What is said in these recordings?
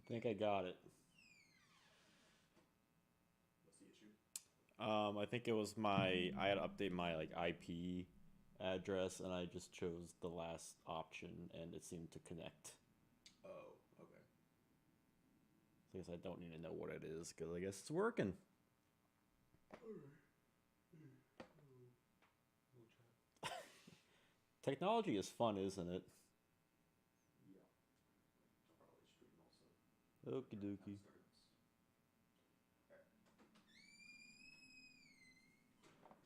I think I got it. What's the issue? I think it was I had to update my like IP address, and I just chose the last option, and it seemed to connect. Oh, okay. So I guess I don't need to know what it is because I guess it's working. Technology is fun, isn't it? Yeah. I'll probably stream also. Okie When dokie. that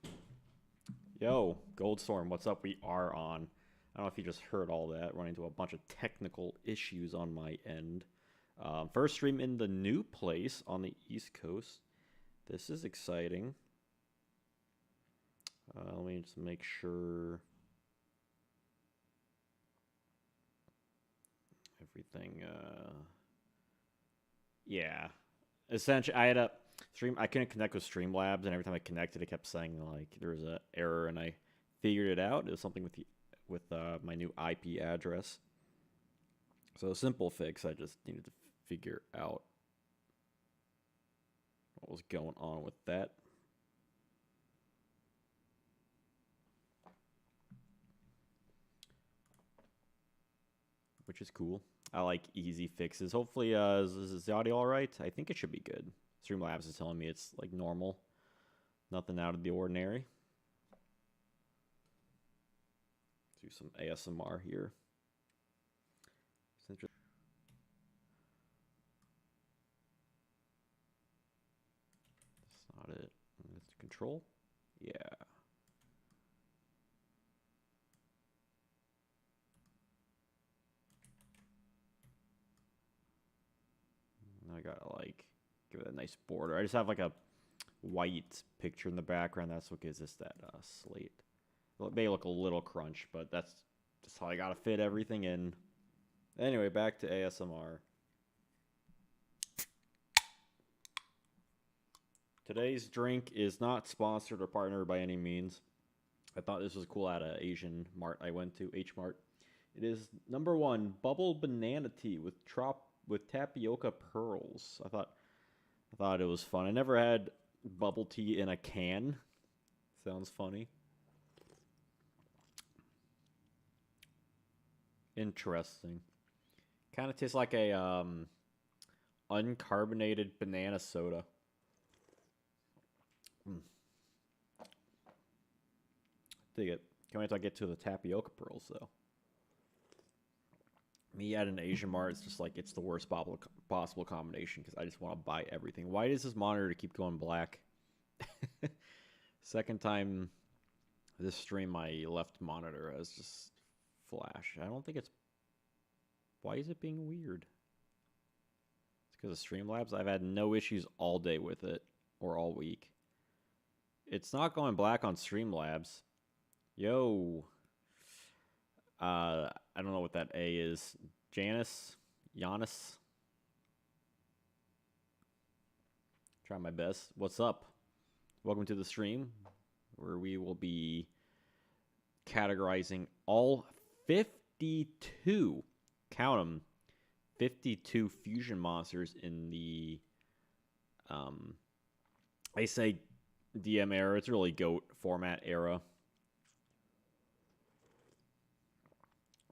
starts. Yo, Goldstorm, what's up? We are on. I don't know if you just heard all that. Running into a bunch of technical issues on my end. First stream in the new place on the East Coast. This is exciting. Let me just make sure everything. Yeah. Essentially, I had a stream. I couldn't connect with Streamlabs, and every time I connected, it kept saying like there was an error, and I figured it out. It was something with my new IP address. So a simple fix. I just needed to figure out what was going on with that. Which is cool. I like easy fixes. Hopefully, is the audio all right? I think it should be good. Streamlabs is telling me it's like normal, nothing out of the ordinary. Let's do some ASMR here. It's not it. It's control. Yeah. I gotta like give it a nice border. I just have like a white picture in the background. That's what gives us that slate. Well, it may look a little crunch, but that's just how I gotta fit everything in. Anyway, back to ASMR. Today's drink is not sponsored or partnered by any means. I thought this was cool at an Asian mart I went to, H Mart. It is number one, bubble banana tea with tapioca pearls. I thought it was fun. I never had bubble tea in a can. Sounds funny. Interesting. Kind of tastes like a uncarbonated banana soda. Mm, dig it. Can't wait till I get to the tapioca pearls though. Me at an Asian mart, it's just like it's the worst possible combination because I just want to buy everything. Why does this monitor keep going black? Second time this stream, my left monitor has just flash. I don't think it's. Why is it being weird? It's because of Streamlabs. I've had no issues all day with it or all week. It's not going black on Streamlabs. Yo. I don't know what that A is. Janice? Giannis? Try my best. What's up? Welcome to the stream where we will be categorizing all 52, count them, 52 fusion monsters in the, I say DM era. It's really GOAT format era.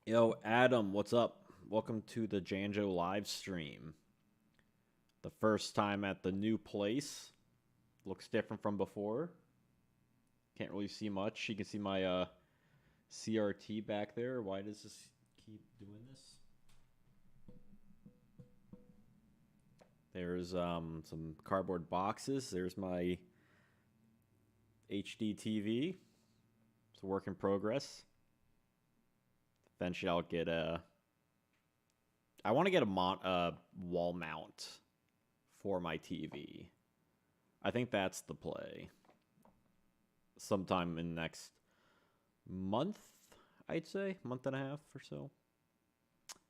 Yo, Adam, what's up? Welcome to the Janjo live stream. The first time at the new place. Looks different from before. Can't really see much. You can see my CRT back there. Why does this keep doing this? There's some cardboard boxes. There's my HD TV. It's a work in progress. Eventually, I'll get a. I want to get a wall mount for my TV. I think that's the play. Sometime in the next month, I'd say, month and a half or so.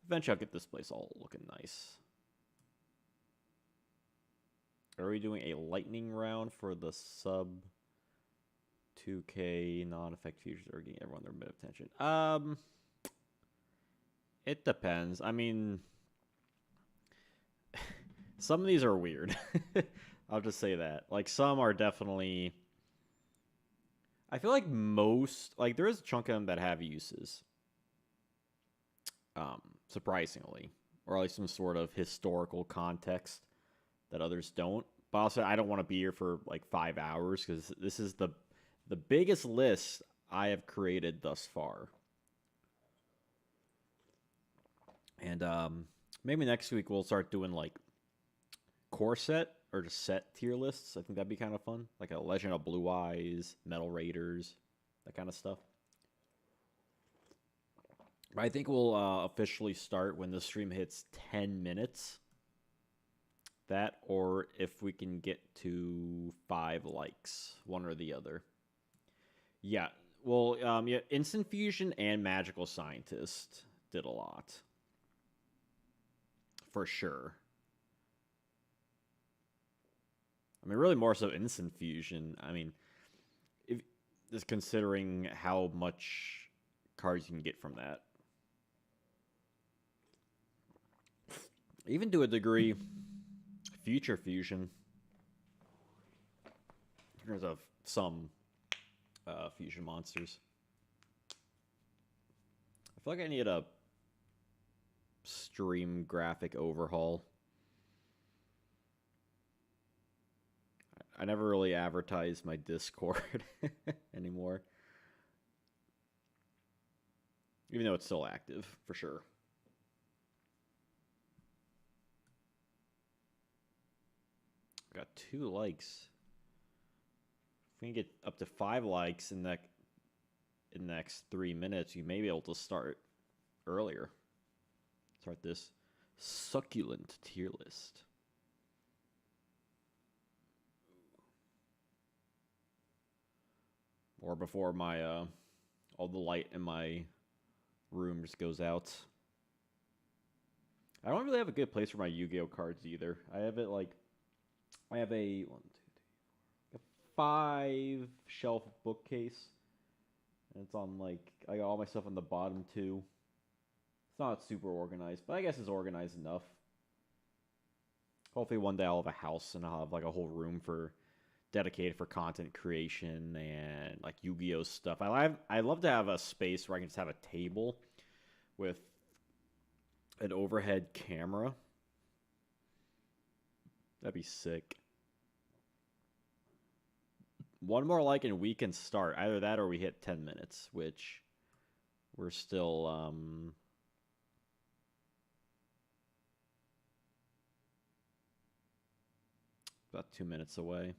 Eventually, I'll get this place all looking nice. Are we doing a lightning round for the sub 2K non-effect futures or getting everyone their bit of attention? It depends. I mean, Some of these are weird. I'll just say that. Like some are definitely. I feel like most like there is a chunk of them that have uses. Surprisingly, or at least some sort of historical context that others don't. But also, I don't want to be here for like 5 hours because this is the biggest list I have created thus far. And maybe next week we'll start doing like core set or just set tier lists. I think that'd be kind of fun, like a Legend of Blue Eyes, Metal Raiders, that kind of stuff. But I think we'll officially start when the stream hits 10 minutes. That, or if we can get to 5 likes, one or the other. Yeah, well, yeah, Instant Fusion and Magical Scientist did a lot. For sure. I mean, really more so Instant Fusion. I mean, if just considering how much cards you can get from that. Even to a degree, Future Fusion. In terms of some fusion monsters. I feel like I need a stream graphic overhaul. I never really advertise my Discord anymore. Even though it's still active, for sure. Got 2 likes. If we can get up to 5 likes in the next 3 minutes, you may be able to start earlier. Start this succulent tier list. Or before my all the light in my room just goes out. I don't really have a good place for my Yu-Gi-Oh cards either. I have it like I have a 5 shelf bookcase, and it's on like I got all my stuff on the bottom too. It's not super organized, but I guess it's organized enough. Hopefully one day I'll have a house and I'll have like a whole room for dedicated for content creation and like Yu-Gi-Oh stuff. I love to have a space where I can just have a table with an overhead camera. That'd be sick. One more like and we can start. Either that or we hit 10 minutes, which we're still about 2 minutes away.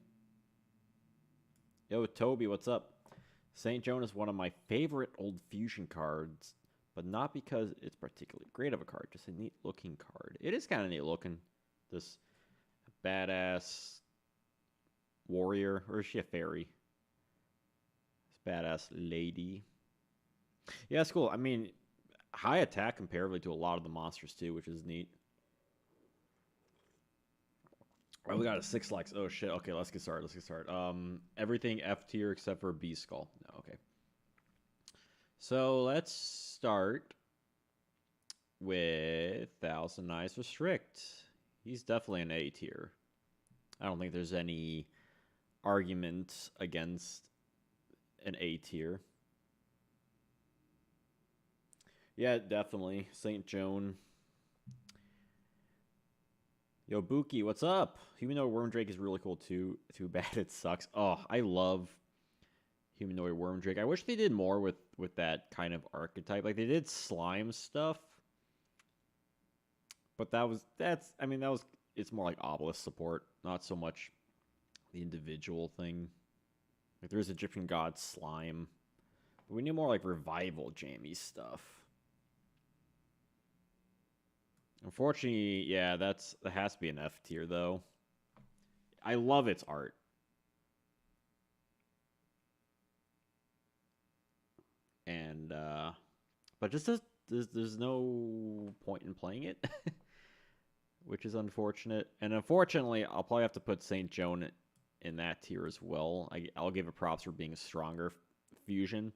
Yo, Toby, what's up? St. Joan is one of my favorite old fusion cards, but not because it's particularly great of a card, just a neat looking card. It is kind of neat looking. This badass warrior, or is she a fairy? This badass lady. Yeah, it's cool. I mean, high attack comparatively to a lot of the monsters too, which is neat. Oh, we got a 6 likes. Oh shit. Okay, let's get started. Everything F tier except for B Skull. No, okay. So let's start with Thousand Eyes Restrict. He's definitely an A tier. I don't think there's any argument against an A tier. Yeah, definitely. St. Joan. Yo, Buki, what's up? Humanoid Worm Drake is really cool too. Too bad it sucks. Oh, I love Humanoid Worm Drake. I wish they did more with that kind of archetype. Like they did slime stuff, but it's more like obelisk support, not so much the individual thing. Like there's Egyptian god slime, but we need more like revival jammy stuff. Unfortunately, yeah, that has to be an F tier though. I love its art. And but just there's no point in playing it, which is unfortunate. And unfortunately, I'll probably have to put St. Joan in that tier as well. I'll give it props for being a stronger fusion.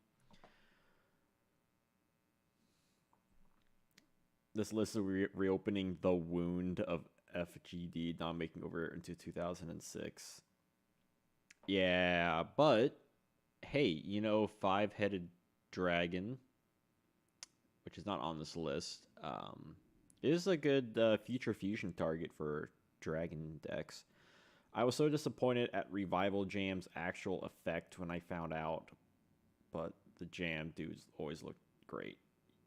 This list is reopening the wound of FGD not making over into 2006. Yeah, but hey, you know, five-headed dragon, which is not on this list, is a good future fusion target for dragon decks. I was so disappointed at Revival Jam's actual effect when I found out, but the Jam dudes always look great.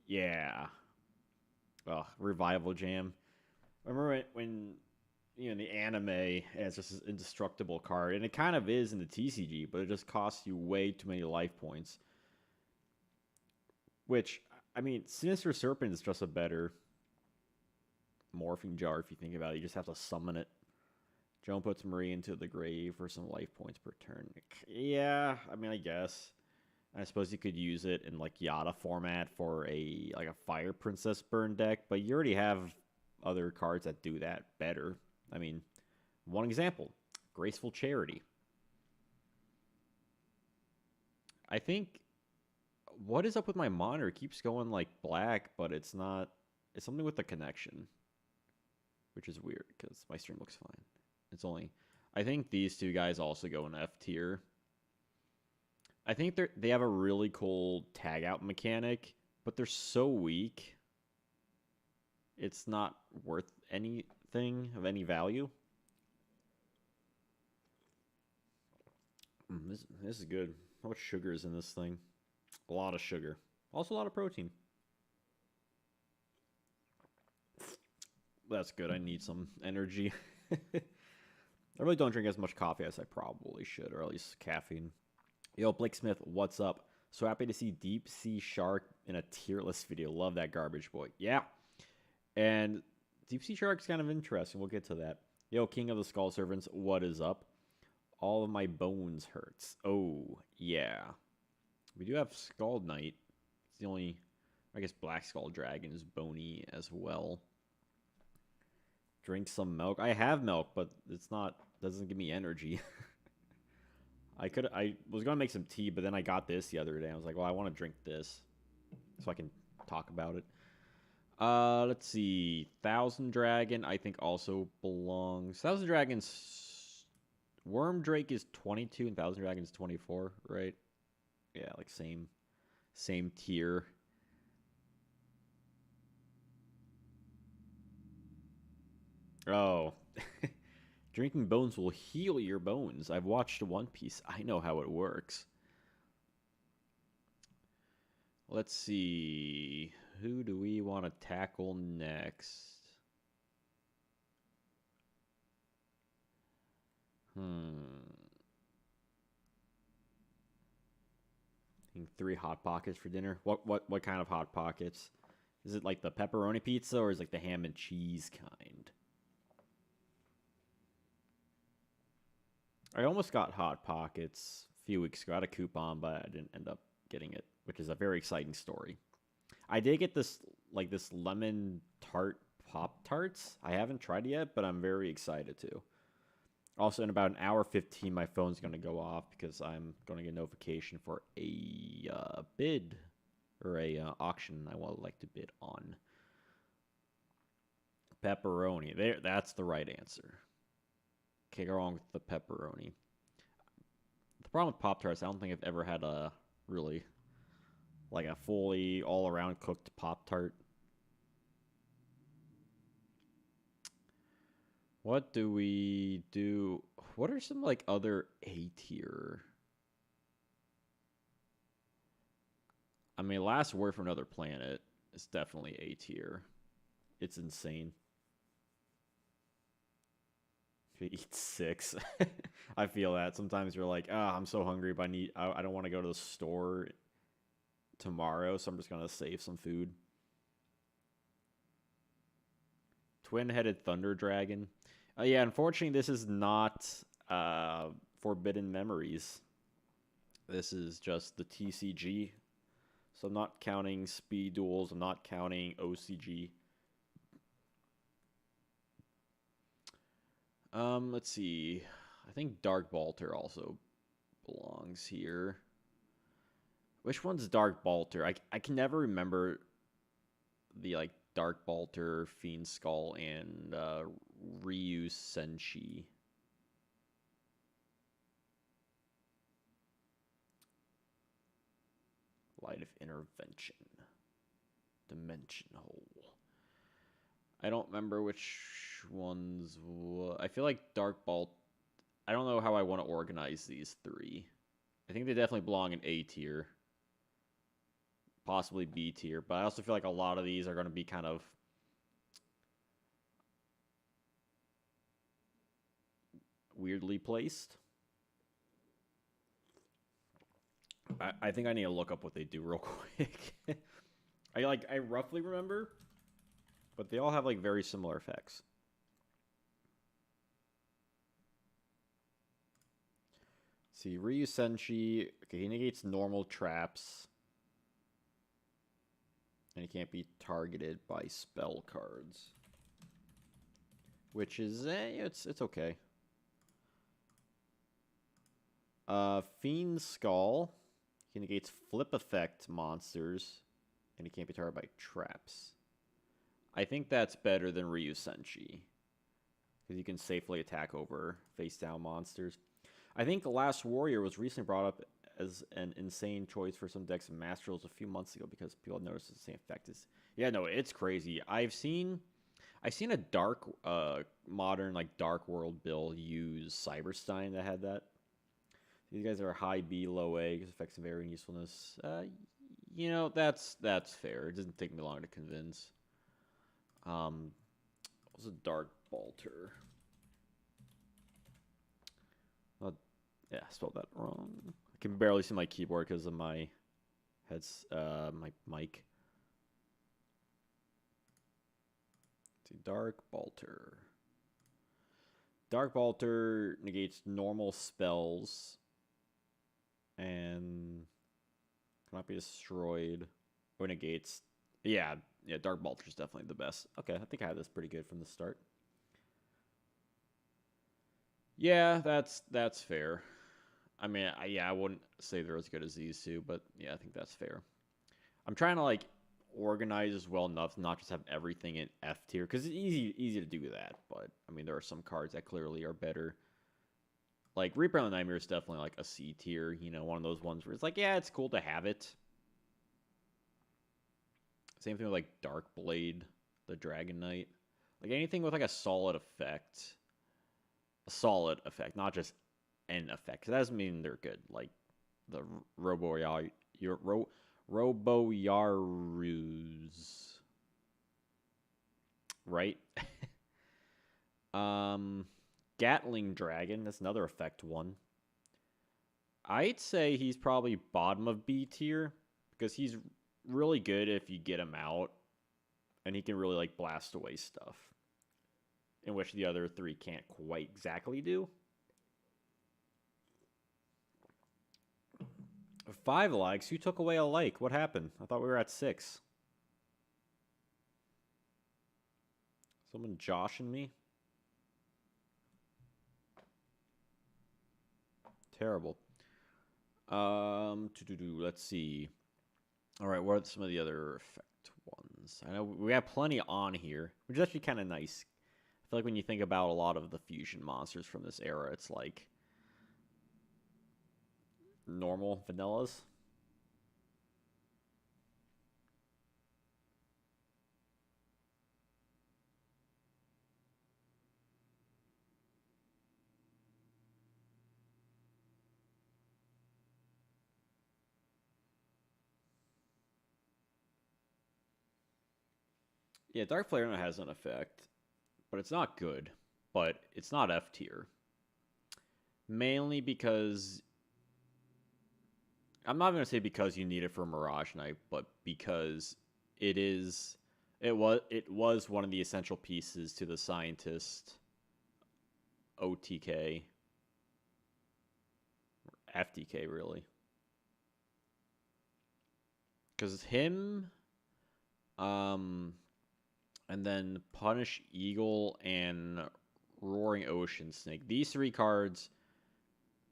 Yeah. Revival Jam. Remember when you know, in the anime, it's just an indestructible card, and it kind of is in the TCG, but it just costs you way too many life points. Which, I mean, Sinister Serpent is just a better morphing jar if you think about it. You just have to summon it. Joan puts Marie into the grave for some life points per turn. Yeah, I mean, I guess. I suppose you could use it in like Yada format for a Fire Princess burn deck, but you already have other cards that do that better. I mean, one example, Graceful Charity. I think what is up with my monitor? It keeps going like black, but it's not. It's something with the connection, which is weird because my stream looks fine. It's only. I think these two guys also go in F tier. I think they have a really cool tag out mechanic, but they're so weak. It's not worth anything of any value. This is good. How much sugar is in this thing? A lot of sugar. Also a lot of protein. That's good. I need some energy. I really don't drink as much coffee as I probably should, or at least caffeine. Yo, Blake Smith, what's up? So happy to see Deep Sea Shark in a tier list video. Love that garbage boy. Yeah. And Deep Sea Shark's kind of interesting. We'll get to that. Yo, King of the Skull Servants, what is up? All of my bones hurts. Oh, yeah. We do have Skull Knight. It's the only, I guess, Black Skull Dragon is bony as well. Drink some milk. I have milk, but it's not, doesn't give me energy. I was going to make some tea, but then I got this the other day. I was like, well, I want to drink this so I can talk about it. Let's see. Thousand Dragon, I think, also belongs. Thousand Dragon's Worm Drake is 22 and Thousand Dragon's 24, right? Yeah, like same tier. Oh. Drinking bones will heal your bones. I've watched One Piece. I know how it works. Let's see. Who do we want to tackle next? I think 3 Hot Pockets for dinner. What kind of Hot Pockets? Is it like the pepperoni pizza or is it like the ham and cheese kind? I almost got Hot Pockets a few weeks ago. I had a coupon, but I didn't end up getting it, which is a very exciting story. I did get this lemon tart Pop-Tarts. I haven't tried it yet, but I'm very excited to. Also, in about an hour 15, my phone's going to go off because I'm going to get a notification for a bid or a auction I would like to bid on. Pepperoni. There, that's the right answer. Can't go wrong with the pepperoni. The problem with Pop-Tarts, I don't think I've ever had a really, like a fully all-around cooked Pop-Tart. What do we do? What are some like other A tier? I mean, Last Word from Another Planet is definitely A tier. It's insane. Eat 6. I feel that. Sometimes you're like, I'm so hungry, but I don't want to go to the store tomorrow, so I'm just going to save some food. Twin-headed Thunder Dragon. Yeah, unfortunately, this is not Forbidden Memories. This is just the TCG. So I'm not counting speed duels. I'm not counting OCG. Let's see. I think Dark Balter also belongs here. Which one's Dark Balter? I can never remember the Dark Balter, Fiend Skull, and Ryu Senshi. Light of Intervention. Dimension Hole. I don't remember which ones. I feel like Dark Balt. I don't know how I want to organize these three. I think they definitely belong in A tier. Possibly B tier. But I also feel like a lot of these are going to be kind of weirdly placed. I think I need to look up what they do real quick. I roughly remember, but they all have like very similar effects. See, Ryu Senshi, okay, he negates normal traps. And he can't be targeted by spell cards. Which is, it's okay. Fiend Skull. He negates flip effect monsters. And he can't be targeted by traps. I think that's better than Ryu Senshi. Because you can safely attack over face down monsters. I think The Last Warrior was recently brought up as an insane choice for some decks of Master Rules a few months ago because people noticed the same effect as. Yeah, no, it's crazy. I've seen a dark modern like Dark World build use Cyberstein that had that. These guys are high B, low A because effects of area and usefulness. You know, that's fair. It doesn't take me long to convince. What's a Dark Balter? Yeah, I spelled that wrong. I can barely see my keyboard because of my my mic. Dark Balter. Dark Balter negates normal spells and cannot be destroyed or negates. Yeah, Dark Balter is definitely the best. Okay, I think I had this pretty good from the start. Yeah, that's fair. I mean, I wouldn't say they're as good as these two, but yeah, I think that's fair. I'm trying to like organize as well enough to not just have everything in F tier because it's easy to do that. But I mean, there are some cards that clearly are better. Like Reaper of the Nightmare is definitely like a C tier. You know, one of those ones where it's like, yeah, it's cool to have it. Same thing with like Dark Blade, the Dragon Knight. Like anything with like a solid effect. A solid effect, not just an effect. That doesn't mean they're good. Like the Robo-Yarus. Right? Gatling Dragon. That's another effect one. I'd say he's probably bottom of B tier because he's really good if you get him out and he can really like blast away stuff. In which the other three can't quite exactly do. 5 likes. Who took away a like? What happened? I thought we were at 6. Someone joshing me? Terrible. Let's see. All right, what are some of the other effect ones? I know we have plenty on here, which is actually kind of nice. I feel like when you think about a lot of the fusion monsters from this era, it's like normal vanillas. Yeah, Dark Flare has an effect, but it's not good. But it's not F tier. Mainly because I'm not going to say because you need it for Mirage Knight, but because it was one of the essential pieces to the Scientist OTK or FTK really. Because him and then Punish Eagle and Roaring Ocean Snake. These 3 cards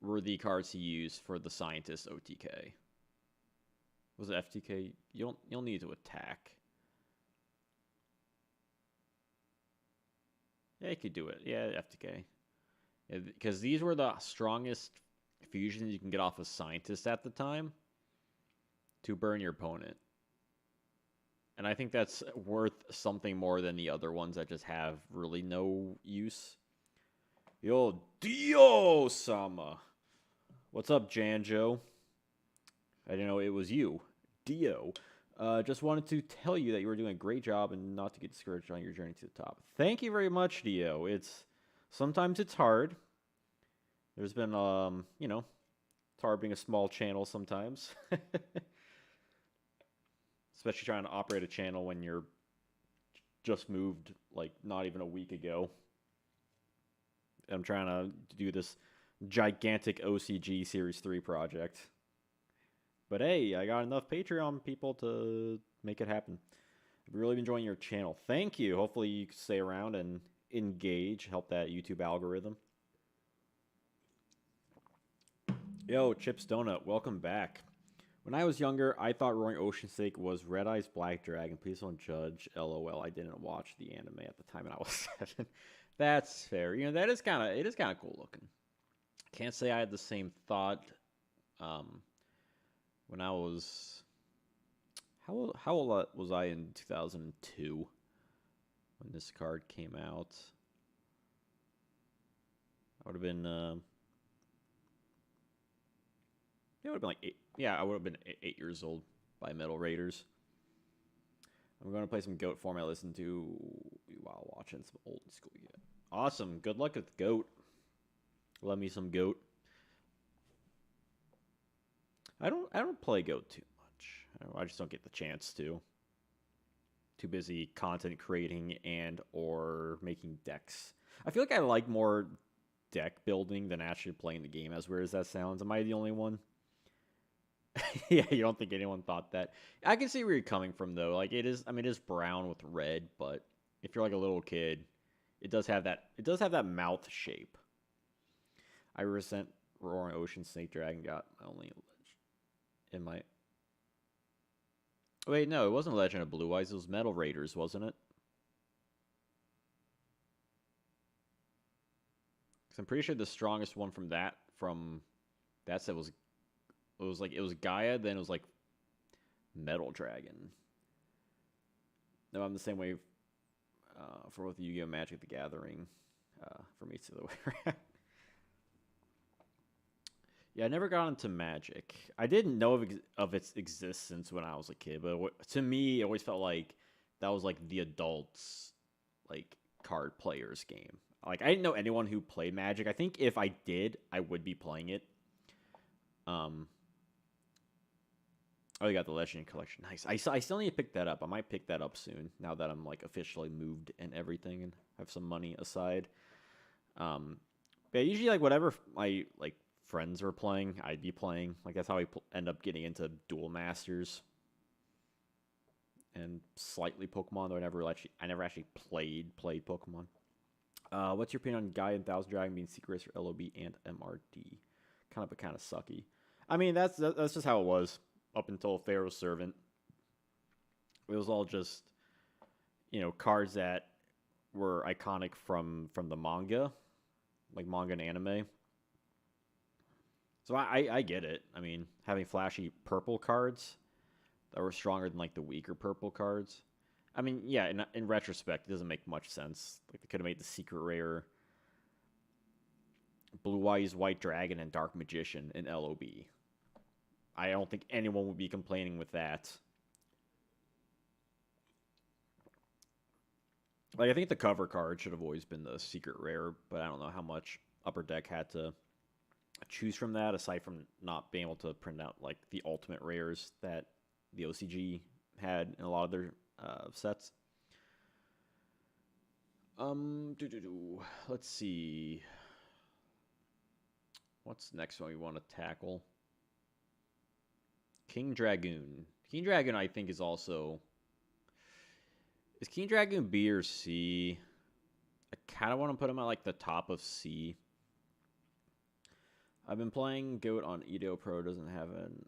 were the cards he used for the Scientist OTK. Was it FTK? You'll need to attack. Yeah, you could do it. Yeah, FTK. Because these were the strongest fusions you can get off a scientist at the time to burn your opponent. And I think that's worth something more than the other ones that just have really no use. Yo, Dio-sama. What's up, Janjo? I didn't know it was you. Dio. Just wanted to tell you that you were doing a great job and not to get discouraged on your journey to the top. Thank you very much, Dio. Sometimes it's hard. There's been, it's hard being a small channel sometimes. Especially trying to operate a channel when you're just moved, like, not even a week ago. I'm trying to do this gigantic OCG Series 3 project. But hey, I got enough Patreon people to make it happen. I've really been enjoying your channel. Thank you. Hopefully you can stay around and engage, help that YouTube algorithm. Yo, Chips Donut, welcome back. When I was younger, I thought Roaring Ocean Snake was Red Eye's Black Dragon. Please don't judge. LOL. I didn't watch the anime at the time, and I was 7. That's fair. You know, it is kind of cool looking. Can't say I had the same thought. When I was how old was I in 2002 when this card came out? I would have been it would have been like 8. Yeah, I would have been 8 years old by Metal Raiders. I'm going to play some Goat form I listened to while watching some old school. Yeah. Awesome. Good luck with Goat. Love me some Goat. I don't play Goat too much. I just don't get the chance to. Too busy content creating and or making decks. I feel like I like more deck building than actually playing the game, as weird as that sounds. Am I the only one? Yeah, you don't think anyone thought that? I can see where you're coming from, though. Like, it is brown with red, but if you're like a little kid, it does have that mouth shape. I resent Roaring Ocean Snake Dragon got only in my... Wait, no, it wasn't Legend of Blue Eyes. It was Metal Raiders, wasn't it? Because I'm pretty sure the strongest one from that set was Gaia, then it was like Metal Dragon. No, I'm the same way for both Yu-Gi-Oh! Magic the Gathering. For me, it's the other way around. Yeah, I never got into Magic. I didn't know of its existence when I was a kid, but to me, it always felt like that was like the adults, like card players game. Like I didn't know anyone who played Magic. I think if I did, I would be playing it. Oh, you got the Legend Collection. Nice. I still need to pick that up. I might pick that up soon now that I'm like officially moved and everything and have some money aside. But usually like whatever my like friends were playing, I'd be playing. Like that's how I end up getting into Duel Masters and slightly Pokemon. Though I never actually played Pokemon. What's your opinion on Gaia and Thousand Dragon being Secret Racer, LOB, and MRD? Kind of sucky. I mean that's just how it was. Up until Pharaoh's Servant. It was all just, cards that were iconic from the manga, like manga and anime. So I get it. I mean, having flashy purple cards that were stronger than like the weaker purple cards. I mean, yeah, in retrospect, it doesn't make much sense. Like they could have made the Secret Rare Blue Eyes White Dragon and Dark Magician in LOB. I don't think anyone would be complaining with that. Like, I think the cover card should have always been the Secret Rare, but I don't know how much Upper Deck had to choose from that, aside from not being able to print out, like, the ultimate rares that the OCG had in a lot of their sets. Let's see. What's the next one we want to tackle? King Dragoon. King Dragoon, I think, is also... Is King Dragoon B or C? I kind of want to put him at, like, the top of C. I've been playing Goat on Yugioh Pro. Doesn't have an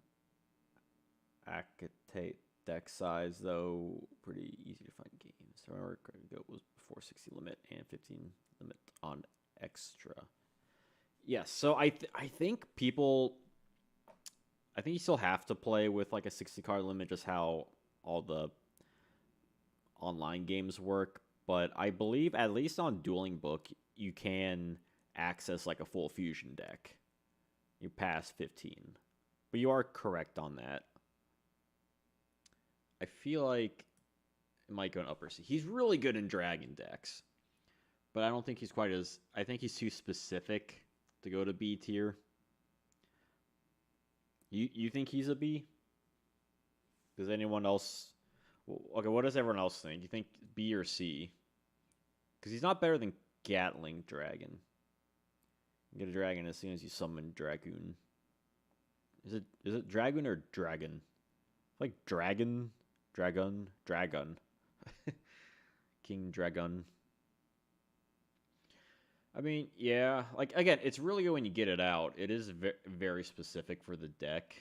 Akatate deck size, though. Pretty easy to find games. I remember Goat was 460 limit and 15 limit on extra. Yes, so I think people, I think you still have to play with like a 60 card limit, just how all the online games work. But I believe at least on Dueling Book, you can access like a full fusion deck. You pass 15. But you are correct on that. I feel like it might go in upper C. He's really good in dragon decks. But I don't think he's quite as... I think he's too specific to go to B tier. You think he's a B? Does anyone else... Okay, what does everyone else think? You think B or C? Because he's not better than Gatling Dragon. You get a dragon as soon as you summon Dragoon. Is it Dragoon or Dragon? Like Dragon? Dragon? King Dragon. I mean, yeah. Like, again, it's really good when you get it out. It is very specific for the deck.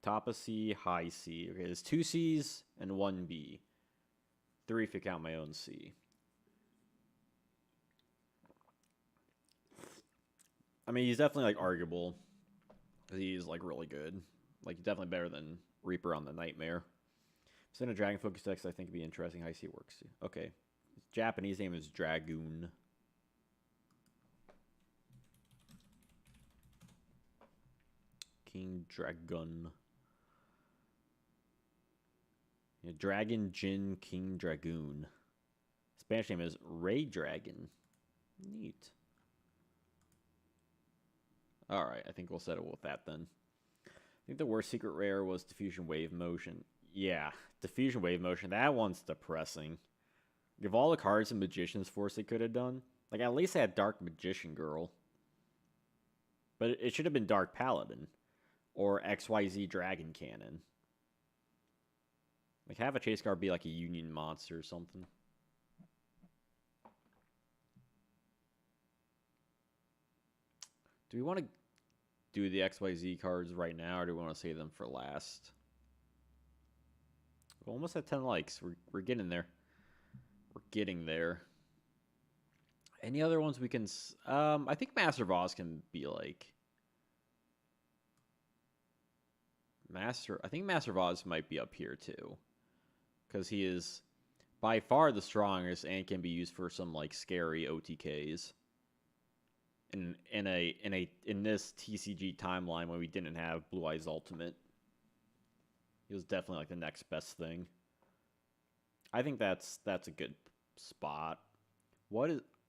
Top of C, high C. Okay, there's 2 C's and 1 B. 3 if you count my own C. I mean, he's definitely, like, arguable. He's, like, really good. Like, definitely better than Reaper on the Nightmare. Send a Dragon Focus Dex, I think, would be interesting. High C works. Okay. His Japanese name is Dragoon. King Dragon. Yeah, Dragon Jin King Dragoon. Spanish name is Ray Dragon. Neat. Alright, I think we'll settle with that then. I think the worst secret rare was Diffusion Wave Motion. Yeah, Diffusion Wave Motion. That one's depressing. Give all the cards in Magician's Force they could have done. Like, at least they had Dark Magician Girl. But it should have been Dark Paladin. Or XYZ Dragon Cannon. Like, have a chase card be like a Union Monster or something. Do we want to do the XYZ cards right now, or do we want to save them for last? We're almost at 10 likes. We're getting there. We're getting there. Any other ones we can... I think Master of Oz can be like... I think Master of Oz might be up here too. Because he is by far the strongest and can be used for some like scary OTKs. In this TCG timeline when we didn't have Blue Eyes Ultimate. He was definitely like the next best thing. I think that's a good spot.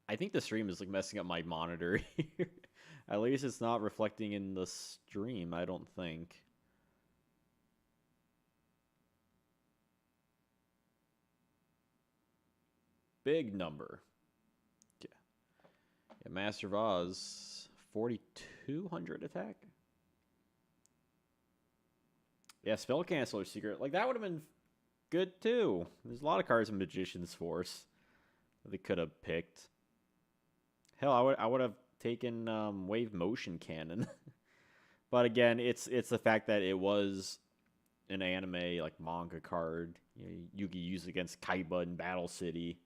I think the stream is like messing up my monitor here. At least it's not reflecting in the stream, I don't think. Big number. Yeah. Master of Oz, 4,200 attack. Yeah, Spell Canceller Secret. Like, that would have been good, too. There's a lot of cards in Magician's Force that they could have picked. Hell, I would have taken Wave Motion Cannon. But again, it's the fact that it was an anime, like, manga card. You know, Yugi used against Kaiba in Battle City.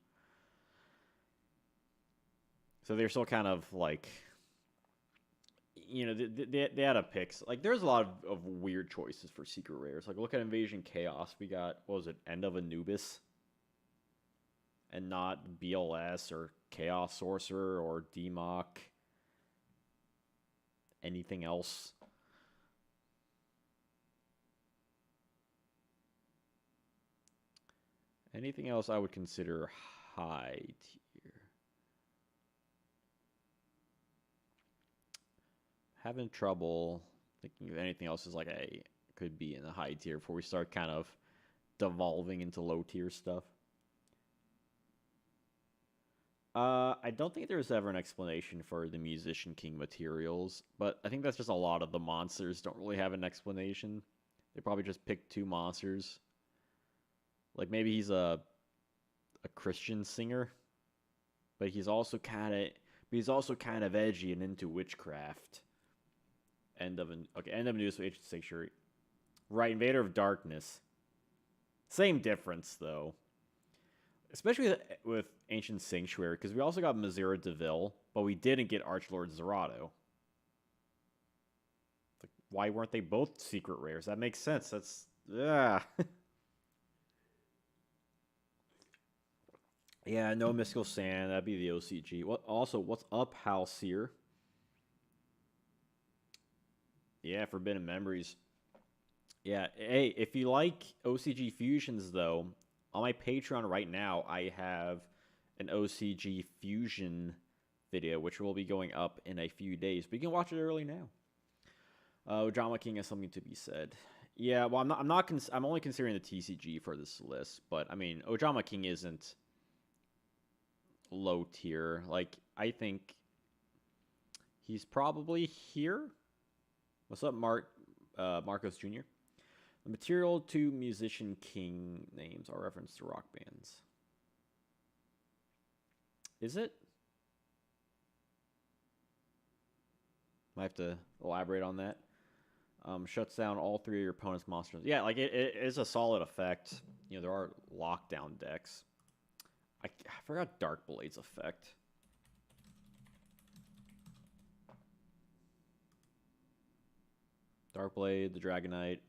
So they're still kind of like, you know, they had a pick. Like, there's a lot of weird choices for secret rares. Like, look at Invasion Chaos. We got, what was it, End of Anubis? And not BLS or Chaos Sorcerer or DMOC. Anything else? Anything else I would consider high tier? Having trouble thinking of anything else is like could be in the high tier before we start kind of devolving into low tier stuff. I don't think there's ever an explanation for the Musician King materials, but I think that's just a lot of the monsters don't really have an explanation. They probably just picked 2 monsters. Like, maybe he's a Christian singer, but he's also kind of edgy and into witchcraft. End of news for Agent Sanctuary. Right, Invader of Darkness. Same difference, though. especially with Ancient Sanctuary, because we also got Mazira Deville, but we didn't get Archlord Zerato. Like, why weren't they both secret rares? That makes sense. That's yeah. Yeah, no Mystical Sand. That'd be the OCG. What? Also, what's up, Halcyon? Yeah, Forbidden Memories. Yeah, hey, if you like OCG fusions, though, on my Patreon right now, I have an OCG fusion video, which will be going up in a few days. But you can watch it early now. Drama King has something to be said. Yeah, well, I'm only considering the TCG for this list, but I mean, Ojama King isn't low tier. Like, I think he's probably here. What's up, Marcos Jr.? The material to Musician King names are reference to rock bands. Is it? Might have to elaborate on that. Shuts down all three of your opponent's monsters. Yeah, like it is a solid effect. You know, there are lockdown decks. I forgot Darkblade's effect. Darkblade, the Dragonite.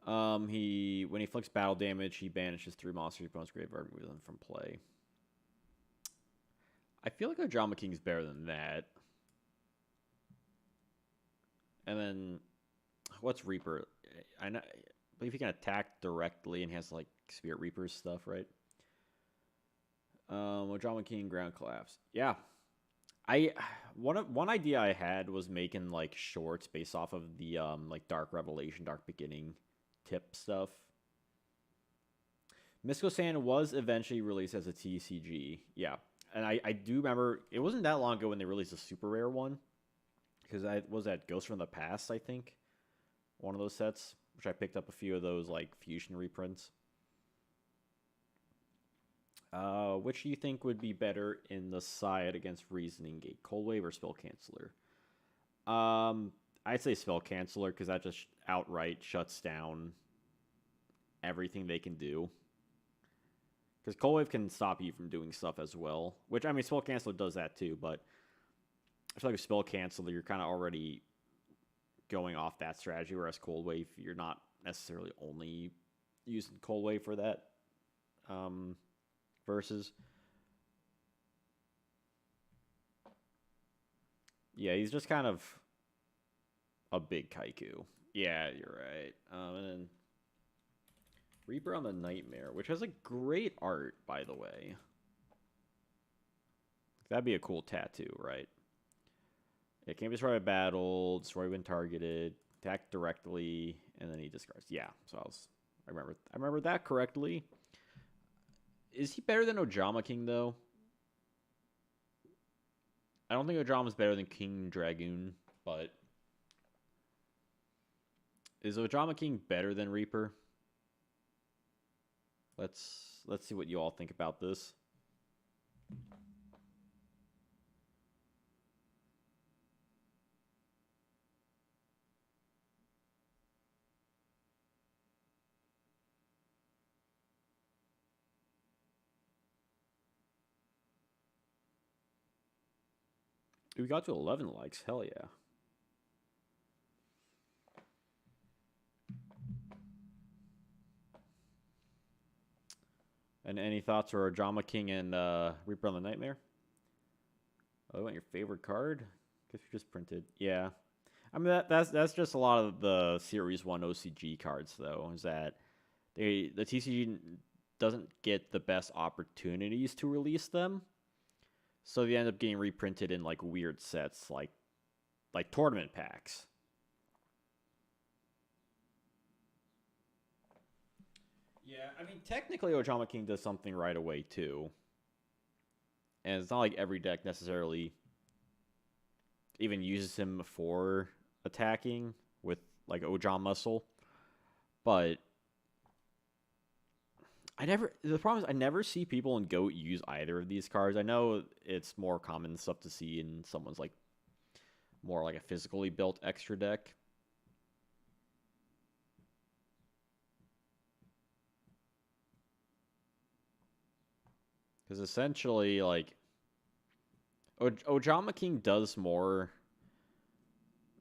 When he inflicts battle damage, he banishes 3 monsters opponent's graveyard and removes them from play. I feel like Ojama King's better than that. And then, what's Reaper? I believe he can attack directly and has like Spirit Reapers stuff, right? Ojama King Ground Collapse. Yeah, one idea I had was making like shorts based off of the like Dark Revelation, Dark Beginning tip stuff. Mystical Sand was eventually released as a TCG. Yeah, and I do remember it wasn't that long ago when they released a super rare one. Because I was at Ghost from the Past, I think. One of those sets, which I picked up a few of those like fusion reprints. Which do you think would be better in the side against Reasoning Gate? Cold Wave or Spell Canceller? I'd say Spell Canceller because that just outright shuts down everything they can do. Because Cold Wave can stop you from doing stuff as well. Which, I mean, Spell Canceller does that too, but I feel like a Spell Canceller, you're kind of already going off that strategy, whereas Cold Wave, you're not necessarily only using Cold Wave for that. Versus, yeah, he's just kind of a big Kaiku. Yeah, you're right. And then Reaper on the Nightmare, which has a great art, by the way. That'd be a cool tattoo, right? It can't be destroyed by battle, destroyed when targeted, attack directly, and then he discards. Yeah, so I remember that correctly. Is he better than Ojama King though? I don't think Ojama's better than King Dragoon, but is Ojama King better than Reaper? Let's see what you all think about this. We got to 11 likes. Hell yeah. And any thoughts for Ojama King and Reaper on the Nightmare? Oh, you want your favorite card? Guess you just printed. Yeah. I mean that's just a lot of the Series 1 OCG cards though, is that the TCG doesn't get the best opportunities to release them. So they end up getting reprinted in like weird sets, like tournament packs. Yeah, I mean technically Ojama King does something right away too. And it's not like every deck necessarily even uses him for attacking with like Ojama Muscle. But the problem is I never see people in GOAT use either of these cards. I know it's more common stuff to see in someone's like more like a physically built extra deck. Because essentially, like, Ojama King does more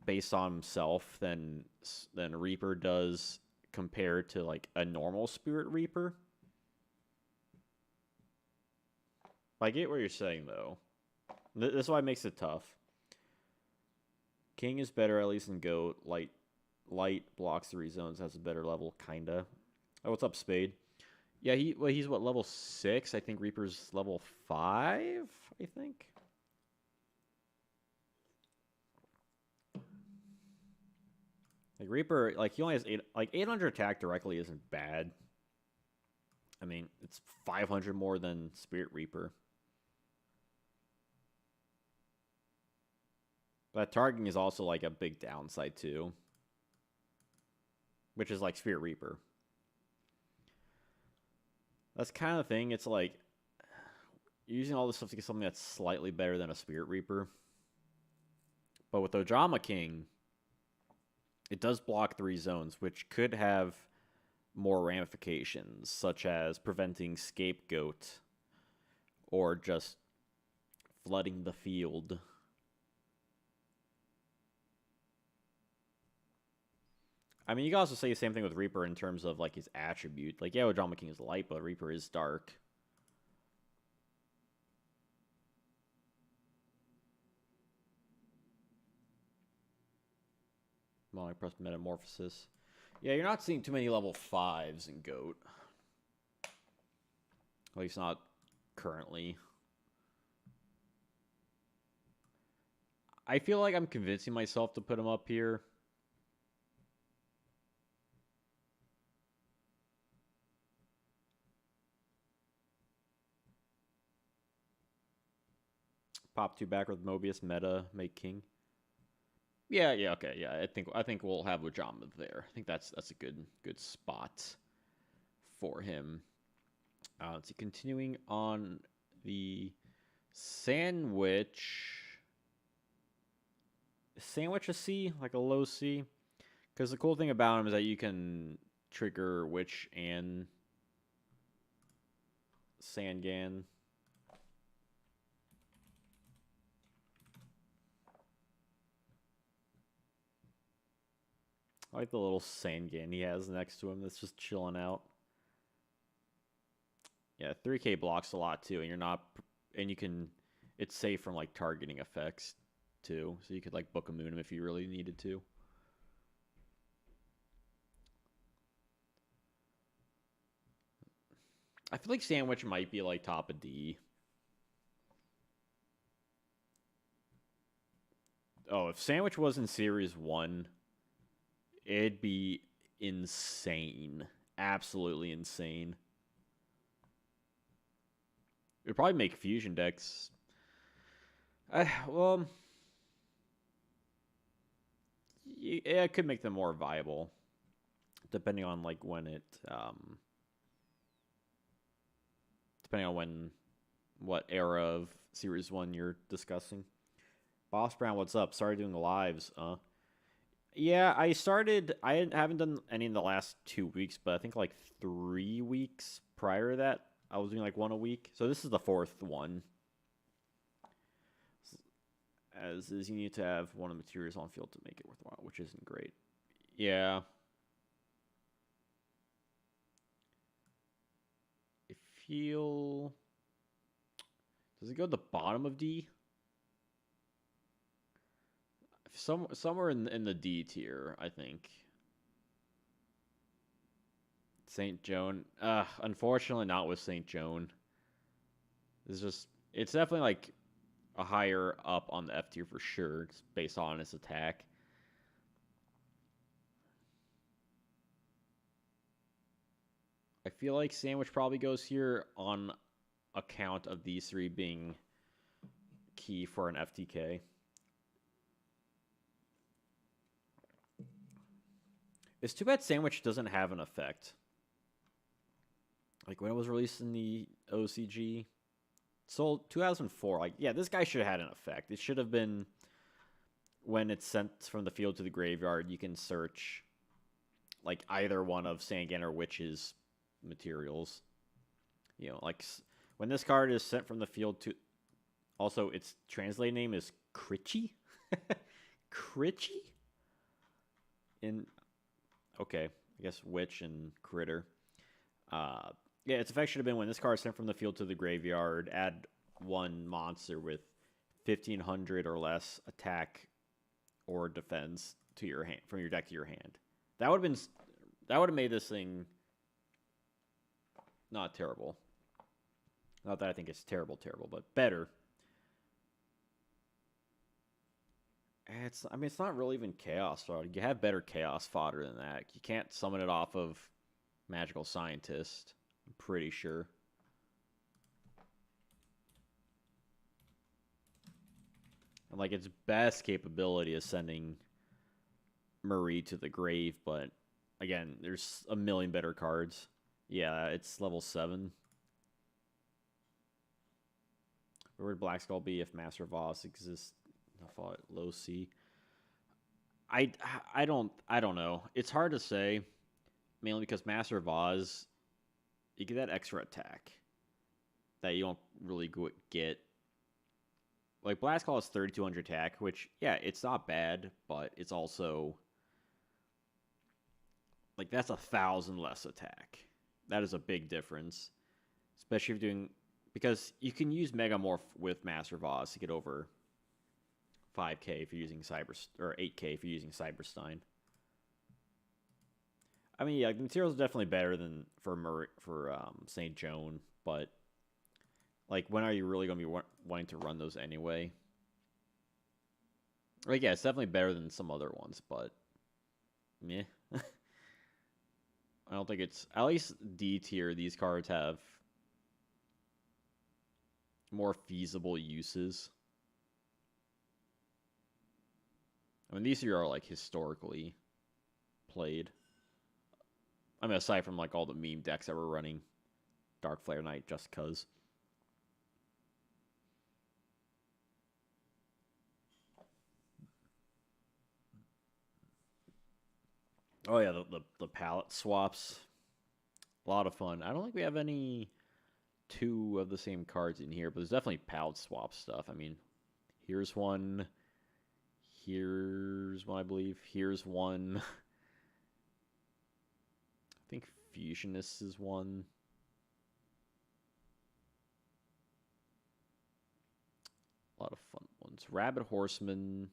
based on himself than Reaper does compared to like a normal Spirit Reaper. I get what you're saying though. This is why it makes it tough. King is better at least in Goat. Light blocks 3 zones, has a better level, kinda. Oh, what's up, Spade? Yeah, he's what, level 6? I think Reaper's level 5, I think. Like Reaper, like he only has 800 attack directly isn't bad. I mean, it's 500 more than Spirit Reaper. But targeting is also like a big downside too. Which is like Spirit Reaper. That's kind of the thing. It's like using all this stuff to get something that's slightly better than a Spirit Reaper. But with Ojama King, it does block 3 zones, which could have more ramifications, such as preventing Scapegoat or just flooding the field. I mean, you can also say the same thing with Reaper in terms of like his attribute. Like, yeah, Ojama King is light, but Reaper is dark. Well, I pressed Metamorphosis. Yeah, you're not seeing too many level 5s in Goat. At least not currently. I feel like I'm convincing myself to put him up here. Pop 2 back with Mobius, meta, make King. Yeah, okay, yeah. I think we'll have Ojama there. I think that's a good spot for him. Let's see, continuing on the Sandwich. Sandwich a C, like a low C. Because the cool thing about him is that you can trigger Witch and Sangan. I like the little Sangan he has next to him that's just chilling out. Yeah, 3k blocks a lot too, and you're not, and you can, it's safe from like targeting effects too, so you could like book a moon him if you really needed to. I feel like Sandwich might be like top of D. Oh, if Sandwich was in Series 1, it'd be insane. Absolutely insane. It would probably make fusion decks. Well, yeah, it could make them more viable, depending on like when it, depending on what era of Series 1 you're discussing. Boss Brown, what's up? Started doing lives. Yeah, I haven't done any in the last 2 weeks, but I think like 3 weeks prior to that, I was doing like one a week. So this is the 4th one. As is, you need to have one of the materials on field to make it worthwhile, which isn't great. Yeah. I feel... Does it go to the bottom of D? Somewhere in the D tier, I think. St. Joan. Unfortunately not with St. Joan. It's definitely like a higher up on the F tier for sure, just based on its attack. I feel like Sandwich probably goes here on account of these 3 being key for an FTK. It's too bad Sandwich doesn't have an effect. Like when it was released in the OCG, sold 2004. Like, yeah, this guy should have had an effect. It should have been when it's sent from the field to the graveyard, you can search like either one of Sangan or Witch's materials. You know, like When this card is sent from the field to... Also, its translate name is Critchy? Critchy? Okay, I guess Witch and Critter. Yeah, its effect should have been when this card is sent from the field to the graveyard, add one monster with 1,500 or less attack or defense to your hand from your deck to your hand. That would have made this thing not terrible. Not that I think it's terrible, but better. It's not really even chaos fodder. You have better chaos fodder than that. You can't summon it off of Magical Scientist, I'm pretty sure. And like its best capability is sending Marie to the grave, but again, there's a million better cards. Yeah, it's level 7. Where would Black Skull be if Master Voss exists? I thought low C. I don't know. It's hard to say, mainly because Master Voss, you get that extra attack that you don't really get. Like Black Skull has 3,200 attack, which yeah, it's not bad, but it's also like that's 1,000 less attack. That is a big difference, especially if you're doing, because you can use Megamorph with Master Voss to get over 5k if you're using or 8k if you're using Cyberstein. I mean, yeah, the materials are definitely better than for St. Joan, but like, when are you really going to be wanting to run those anyway? Like, yeah, it's definitely better than some other ones, but meh. I don't think it's, at least D tier, these cards have more feasible uses. I mean, these here are like historically played. I mean, aside from like all the meme decks that were running Dark Flare Knight just cuz. Oh yeah, the palette swaps. A lot of fun. I don't think we have any 2 of the same cards in here, but there's definitely palette swap stuff. I mean, here's one. Here's one, I believe. Here's one. I think Fusionist is one. A lot of fun ones. Rabbit Horseman.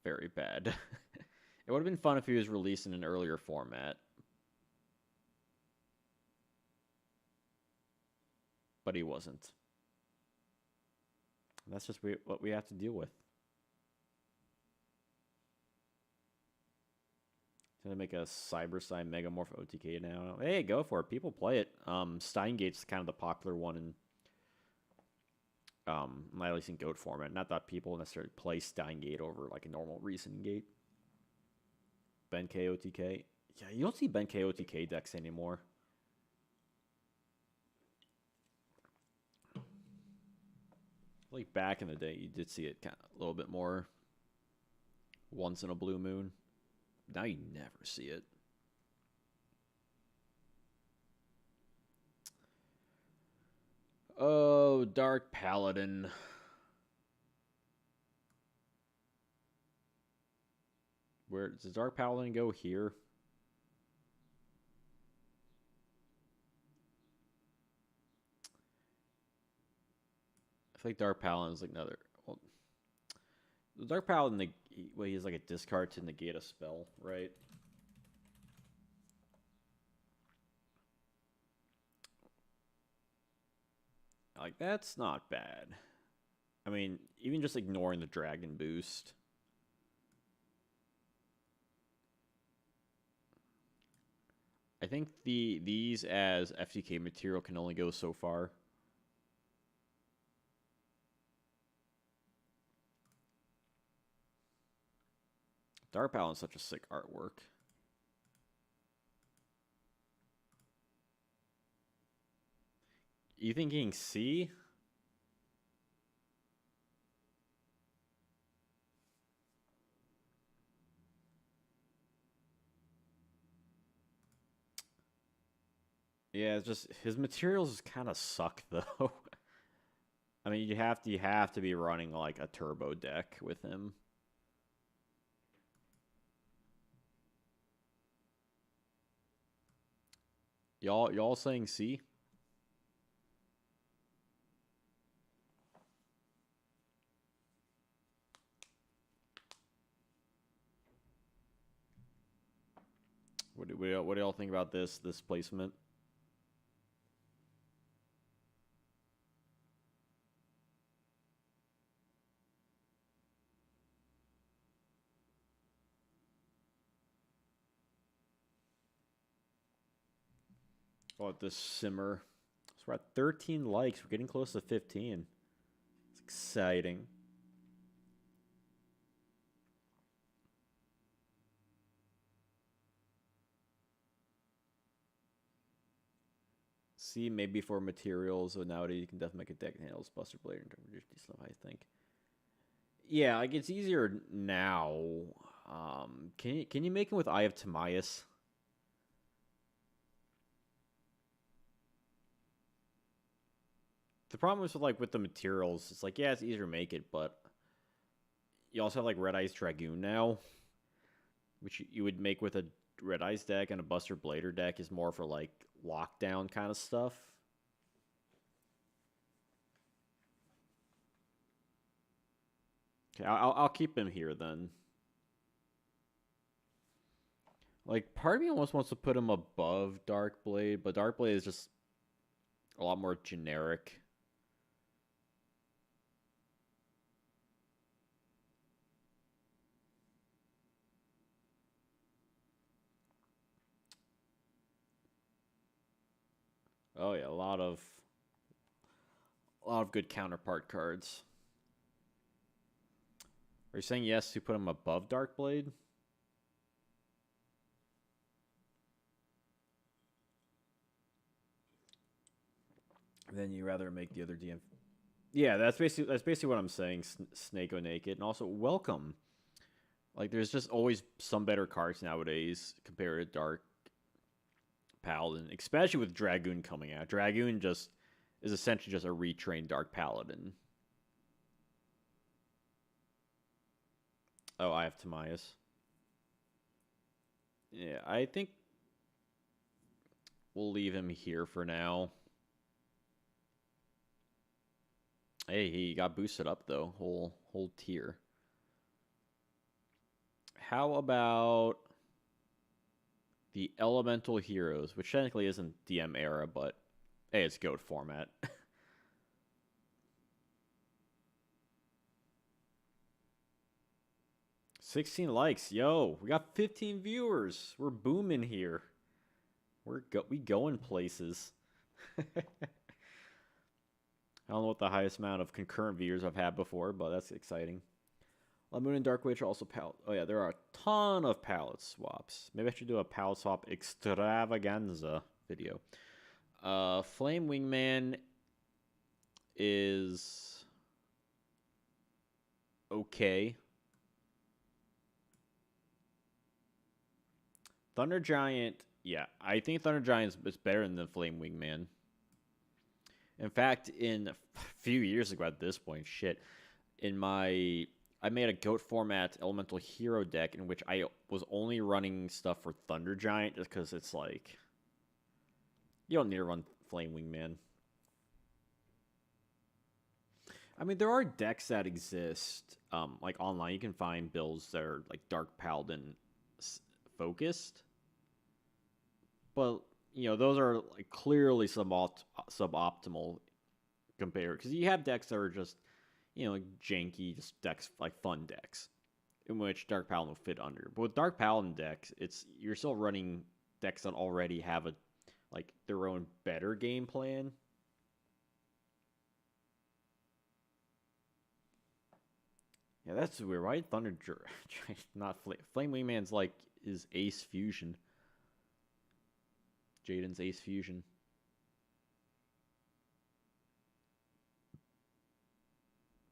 Very bad. It would have been fun if he was released in an earlier format. But he wasn't. And that's just what we have to deal with. Gonna make a Cyberstein Megamorph OTK now. Hey, go for it. People play it. Steingate's kind of the popular one in at least in GOAT format. Not that people necessarily play Steingate over like a normal Reason Gate. Benkei OTK. Yeah, you don't see Benkei OTK decks anymore. Like back in the day, you did see it kind of a little bit more once in a blue moon. Now you never see it. Oh, Dark Paladin. Where does Dark Paladin go here? I feel like Dark Paladin is like another. Well, the Dark Paladin, he has like a discard to negate a spell, right? Like, that's not bad. I mean, even just ignoring the dragon boost. I think these as FTK material can only go so far. Dark Paladin's such a sick artwork. You thinking C? Yeah, it's just his materials kind of suck though. I mean, you have to be running like a turbo deck with him. Y'all saying C? What do y'all think about this placement? Oh, this simmer. So we're at 13 likes. We're getting close to 15. It's exciting. C maybe for materials. So nowadays you can definitely make a deck that handles Buster Blade and reduce decent, I think. Yeah, like it's easier now. Can you make him with Eye of Timaeus? The problem is with the materials. It's like yeah, it's easier to make it, but you also have like Red Eyes Dragoon now, which you would make with a Red Eyes deck, and a Buster Blader deck is more for like lockdown kind of stuff. Okay, I'll keep him here then. Like part of me almost wants to put him above Dark Blade, but Dark Blade is just a lot more generic. Oh yeah, a lot of good counterpart cards. Are you saying yes to put him above Dark Blade? Then you rather make the other DM. Yeah, that's basically what I'm saying. Snake O Naked, and also welcome. Like, there's just always some better cards nowadays compared to Dark Paladin, especially with Dragoon coming out. Dragoon just is essentially just a retrained Dark Paladin. Oh, I have Timaeus. Yeah, I think we'll leave him here for now. Hey, he got boosted up though, whole tier. How about the Elemental Heroes, which technically isn't DM era, but hey, it's GOAT format. 16 likes. Yo, we got 15 viewers. We're booming here. We going places. I don't know what the highest amount of concurrent viewers I've had before, but that's exciting. Moon and Dark Witch are also palette. Oh yeah, there are a ton of palette swaps. Maybe I should do a palette swap extravaganza video. Flame Wingman is okay. Thunder Giant, yeah, I think Thunder Giant is better than the Flame Wingman. In fact, in a few years ago at this point, I made a GOAT format elemental hero deck in which I was only running stuff for Thunder Giant just because it's like you don't need to run Flame Wingman. I mean, there are decks that exist, like online. You can find builds that are like Dark Paladin focused, but those are like clearly suboptimal compared because you have decks that are just like janky, just decks like fun decks in which Dark Paladin will fit under. But with Dark Paladin decks, you're still running decks that already have their own better game plan. Yeah, that's weird. Why Thunder not Flame Wingman's like is Ace Fusion. Jaden's Ace Fusion.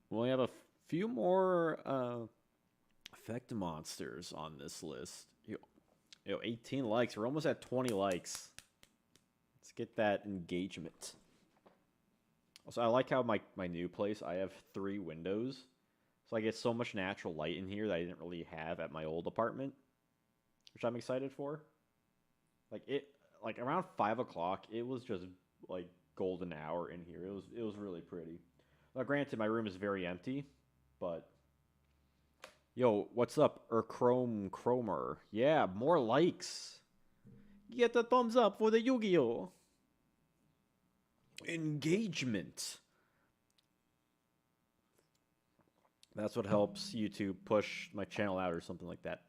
We only have a few more effect monsters on this list. 18 likes. We're almost at 20 likes. Let's get that engagement. Also, I like how my new place, I have 3 windows. So I get so much natural light in here that I didn't really have at my old apartment, which I'm excited for. Like around 5 o'clock, it was just like golden hour in here. It was really pretty. Now, granted, my room is very empty, but yo, what's up, Cromer? Yeah, more likes. Get the thumbs up for the Yugioh. Engagement. That's what helps YouTube push my channel out or something like that.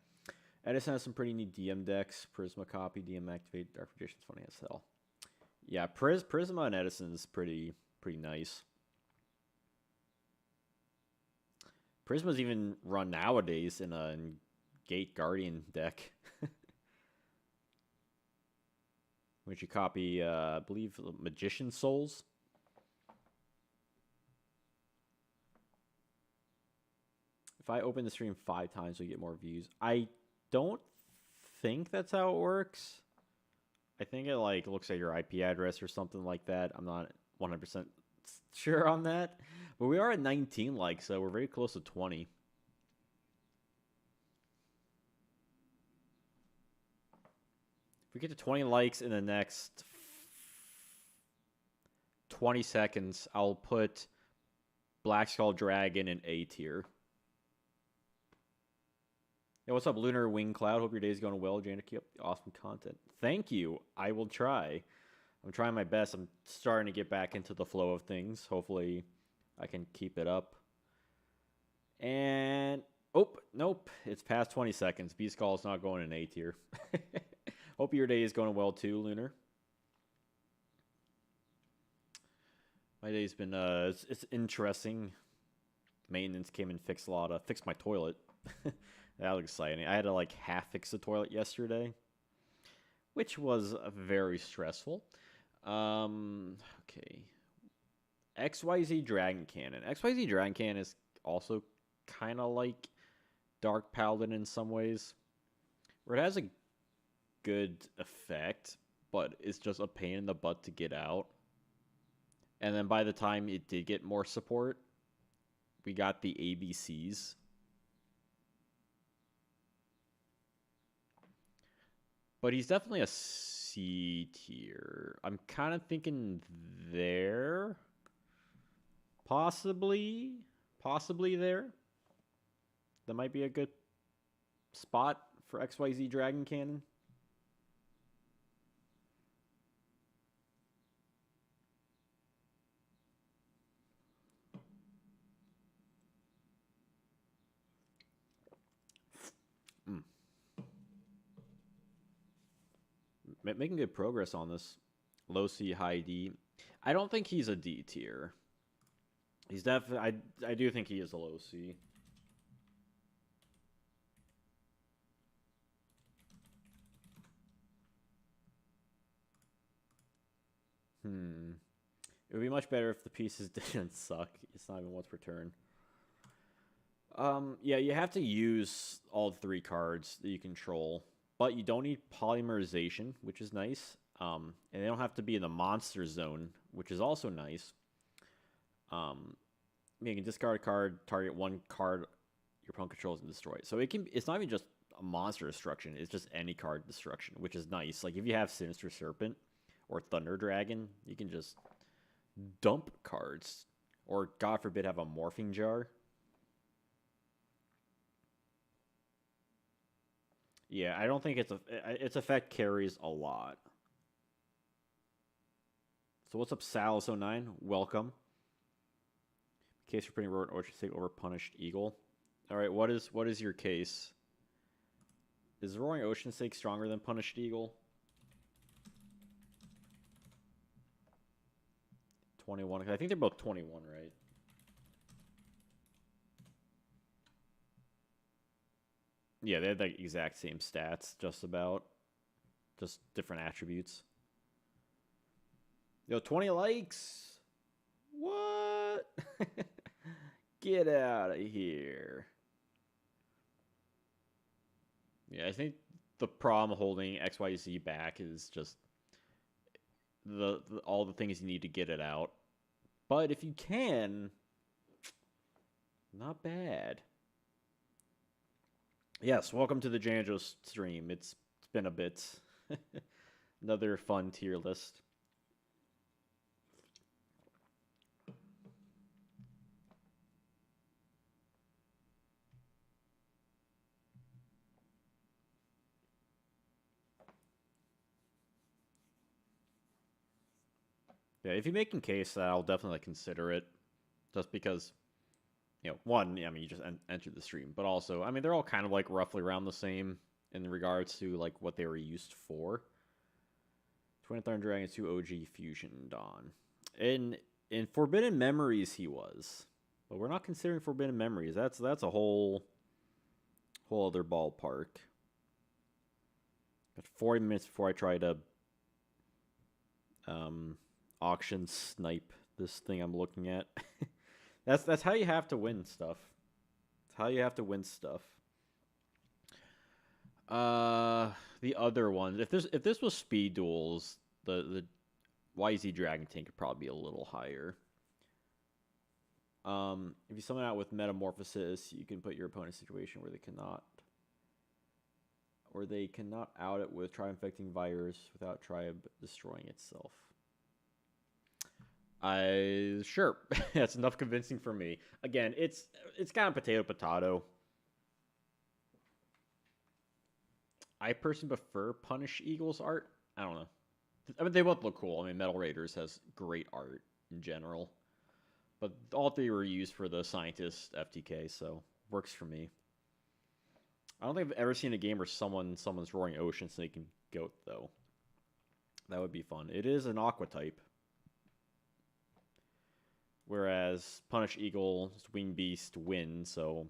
Edison has some pretty neat DM decks. Prisma copy, DM activate, Dark Magician's funny as hell. Yeah, Prisma and Edison's pretty nice. Prisma's even run nowadays in a Gate Guardian deck. Which you copy, I believe, Magician Souls. If I open the stream 5 times, we get more views. I don't think that's how it works. I think it like looks at your IP address or something like that. I'm not 100% sure on that. But we are at 19 likes, so we're very close to 20. If we get to 20 likes in the next 20 seconds, I'll put Black Skull Dragon in A tier. Hey, what's up, Lunar Wing Cloud? Hope your day's going well, Jana. Keep up the awesome content. Thank you. I will try. I'm trying my best. I'm starting to get back into the flow of things. Hopefully, I can keep it up. And oh, nope. It's past 20 seconds. B Skull's not going in A tier. Hope your day is going well too, Lunar. My day's been it's interesting. Maintenance came and fixed fixed my toilet. That was exciting. I had to like half fix the toilet yesterday, which was very stressful. Okay. XYZ Dragon Cannon. XYZ Dragon Cannon is also kind of like Dark Paladin in some ways, where it has a good effect, but it's just a pain in the butt to get out. And then by the time it did get more support, we got the ABCs. But he's definitely a C tier. I'm kind of thinking there. Possibly there. That might be a good spot for XYZ Dragon Cannon. Making good progress on this. Low C, high D. I don't think he's a D tier. He's definitely... I do think he is a low C. It would be much better if the pieces didn't suck. It's not even once per turn. Yeah, you have to use all 3 cards that you control. But you don't need polymerization, which is nice. And they don't have to be in the monster zone, which is also nice. You can discard a card, target 1 card your opponent controls, and destroy it. So it's not even just a monster destruction, it's just any card destruction, which is nice. Like if you have Sinister Serpent or Thunder Dragon, you can just dump cards. Or God forbid have a Morphing Jar. Yeah, I don't think its effect carries a lot. So what's up, Salis09? Welcome. Case for putting Roaring Ocean Snake over Punished Eagle. All right, what is your case? Is Roaring Ocean Snake stronger than Punished Eagle? 21. I think they're both 21, right? Yeah, they had the exact same stats, just about. Just different attributes. Yo, 20 likes! What? Get out of here. Yeah, I think the problem holding XYZ back is just... all the things you need to get it out. But if you can, not bad. Yes, welcome to the Janjo stream. It's been a bit. Another fun tier list. Yeah, if you're making case, I'll definitely consider it. Just because, one, I mean, you just entered the stream, but also, I mean, they're all kind of like roughly around the same in regards to like what they were used for. Twin Thunder Dragon 2 OG Fusion Dawn. In Forbidden Memories he was. But we're not considering Forbidden Memories. That's a whole other ballpark. Got 40 minutes before I try to auction snipe this thing I'm looking at. That's how you have to win stuff. That's how you have to win stuff. The other ones, if this was speed duels, the YZ Dragon Tank could probably be a little higher. If you summon out with Metamorphosis, you can put your opponent in a situation where they cannot out it with Tribe Infecting Virus without Tribe destroying itself. Sure. That's enough convincing for me. Again, it's kind of potato. I personally prefer Punish Eagle's art. I don't know. I mean, they both look cool. I mean, Metal Raiders has great art in general. But all three were used for the Scientist FTK, so works for me. I don't think I've ever seen a game where someone's roaring Ocean Snake and Goat, though. That would be fun. It is an Aqua type. Whereas Punish Eagle, Wing Beast, Wind, so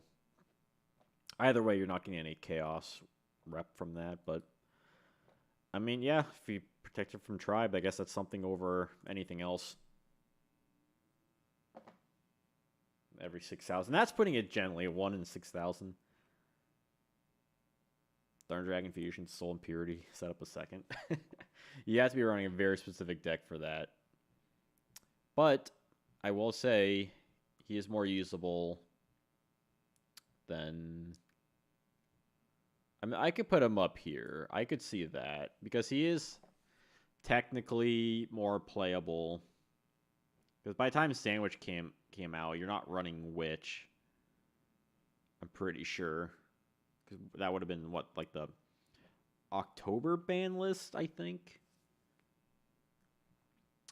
either way, you're not getting any Chaos rep from that. But, I mean, yeah, if you protect it from Tribe, I guess that's something over anything else. Every 6,000. That's putting it gently, 1 in 6,000. Thunder Dragon Fusion, Soul Impurity, set up a second. You have to be running a very specific deck for that. But I will say he is more usable than... I mean, I could put him up here. I could see that. Because he is technically more playable. Because by the time Sandwich came out, you're not running Witch. I'm pretty sure. Because that would have been, what, like the October ban list, I think?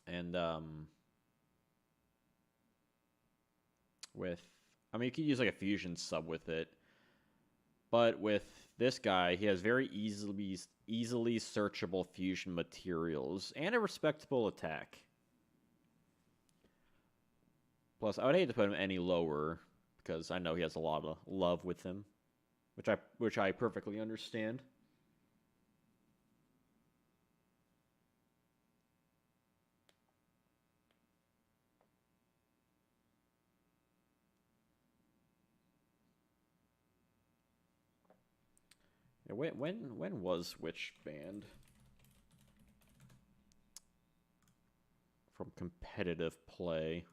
And, I mean, you could use like a fusion sub with it. But with this guy, he has very easily searchable fusion materials and a respectable attack. Plus, I would hate to put him any lower because I know he has a lot of love with him, which I perfectly understand. Yeah, when was Witch banned from competitive play?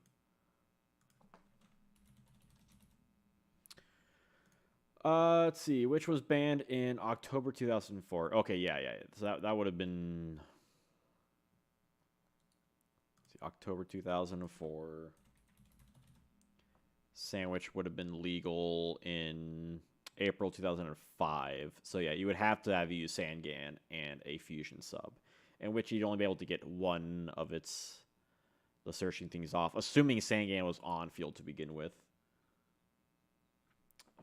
Let's see. Which was banned in October 2004. Okay, yeah. So that would have been October 2004. Sandwich would have been legal in April 2005. So yeah, you would have to have used Sangan and a fusion sub, in which you'd only be able to get one of the searching things off, assuming Sangan was on field to begin with.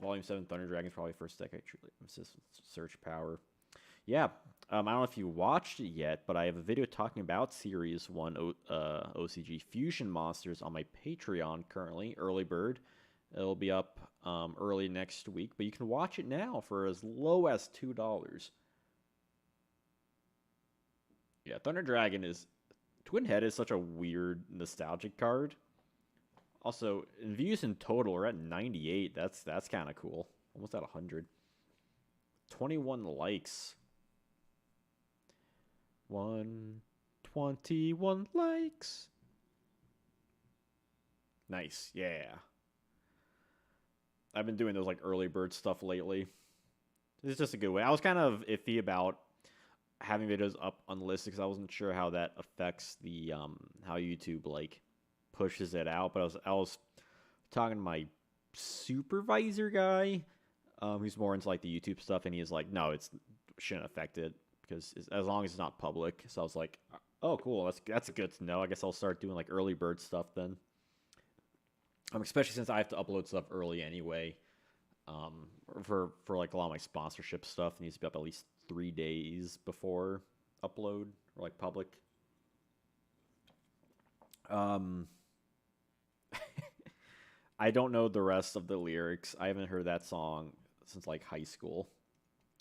Volume 7 Thunder Dragon's probably first deck I truly search power. Yeah, I don't know if you watched it yet, but I have a video talking about Series 1 OCG Fusion Monsters on my Patreon currently, Early Bird. It'll be up early next week, but you can watch it now for as low as $2. Yeah, Thunder Dragon is... Twin Head is such a weird, nostalgic card. Also, in views in total, we're at 98. That's kind of cool. Almost at 100. 21 likes. 1, 21 likes. Nice, yeah. I've been doing those like early bird stuff lately. It's just a good way. I was kind of iffy about having videos up unlisted because I wasn't sure how that affects the how YouTube like pushes it out. But I was talking to my supervisor guy, who's more into like the YouTube stuff, and he's like, no, it shouldn't affect it because as long as it's not public. So I was like, oh, cool, that's good to know. I guess I'll start doing like early bird stuff then. Especially since I have to upload stuff early anyway. For like a lot of my sponsorship stuff, it needs to be up at least 3 days before upload or like public. I don't know the rest of the lyrics. I haven't heard that song since like high school.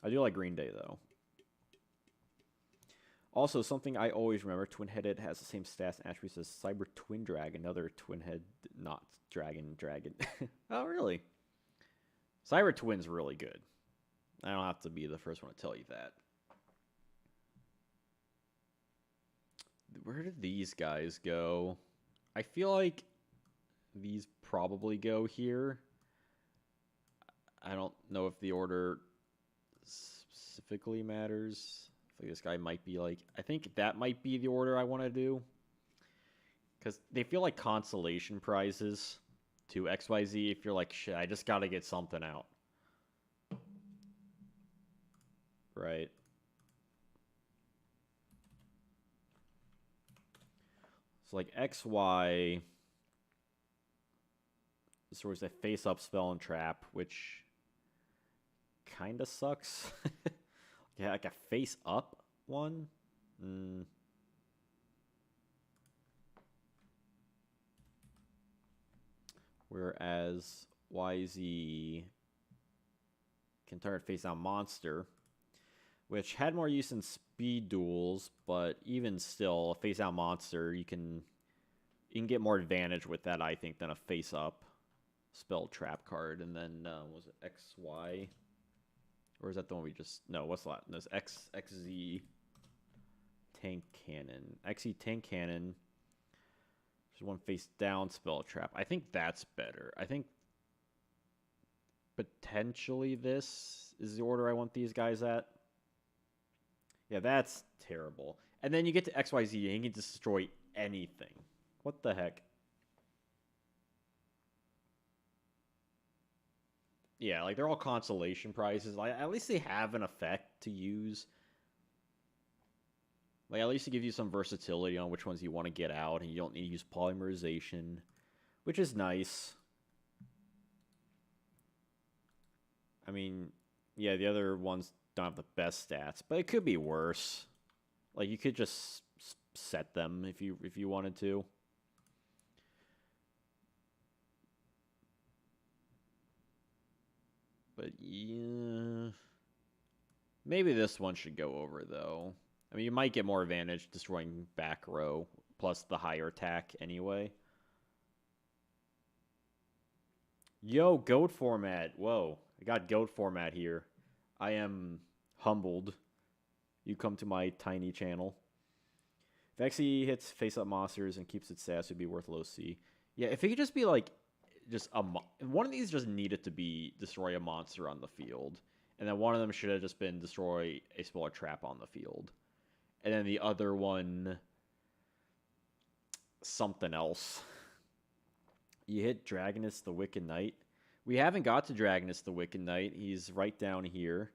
I do like Green Day though. Also, something I always remember: twin-headed has the same stats and attributes as Cyber Twin Dragon, another twin-head, not dragon. Oh, really? Cyber Twin's really good. I don't have to be the first one to tell you that. Where did these guys go? I feel like these probably go here. I don't know if the order specifically matters. I think this guy might be like... I think that might be the order I want to do. Because they feel like consolation prizes to XYZ if you're like, shit, I just got to get something out. Right. So like XY... This was a face-up spell and trap, which kind of sucks. Yeah, like a face-up one? Whereas YZ can turn face-down monster, which had more use in speed duels, but even still, a face-down monster, you can get more advantage with that, I think, than a face-up spell trap card. And then, was it XY? Or is that the one we just... No, what's that? There's XZ Tank Cannon. XZ Tank Cannon. There's one face down spell trap. I think that's better. I think potentially this is the order I want these guys at. Yeah, that's terrible. And then you get to XYZ and you can destroy anything. What the heck? Yeah, like they're all consolation prizes. Like at least they have an effect to use. Like at least it gives you some versatility on which ones you want to get out, and you don't need to use polymerization, which is nice. I mean, yeah, the other ones don't have the best stats, but it could be worse. Like you could just set them if you wanted to. But yeah, maybe this one should go over though. I mean, you might get more advantage destroying back row plus the higher attack anyway. Yo, goat format. Whoa, I got goat format here. I am humbled. You come to my tiny channel. If XE hits face-up monsters and keeps its stats, it would be worth low C. Yeah, if it could just be like, just one of these just needed to be destroy a monster on the field, and then one of them should have just been destroy a spell or trap on the field, and then the other one something else. You hit Dragonus the Wicked Knight. We haven't got to Dragonus the Wicked Knight. He's right down here,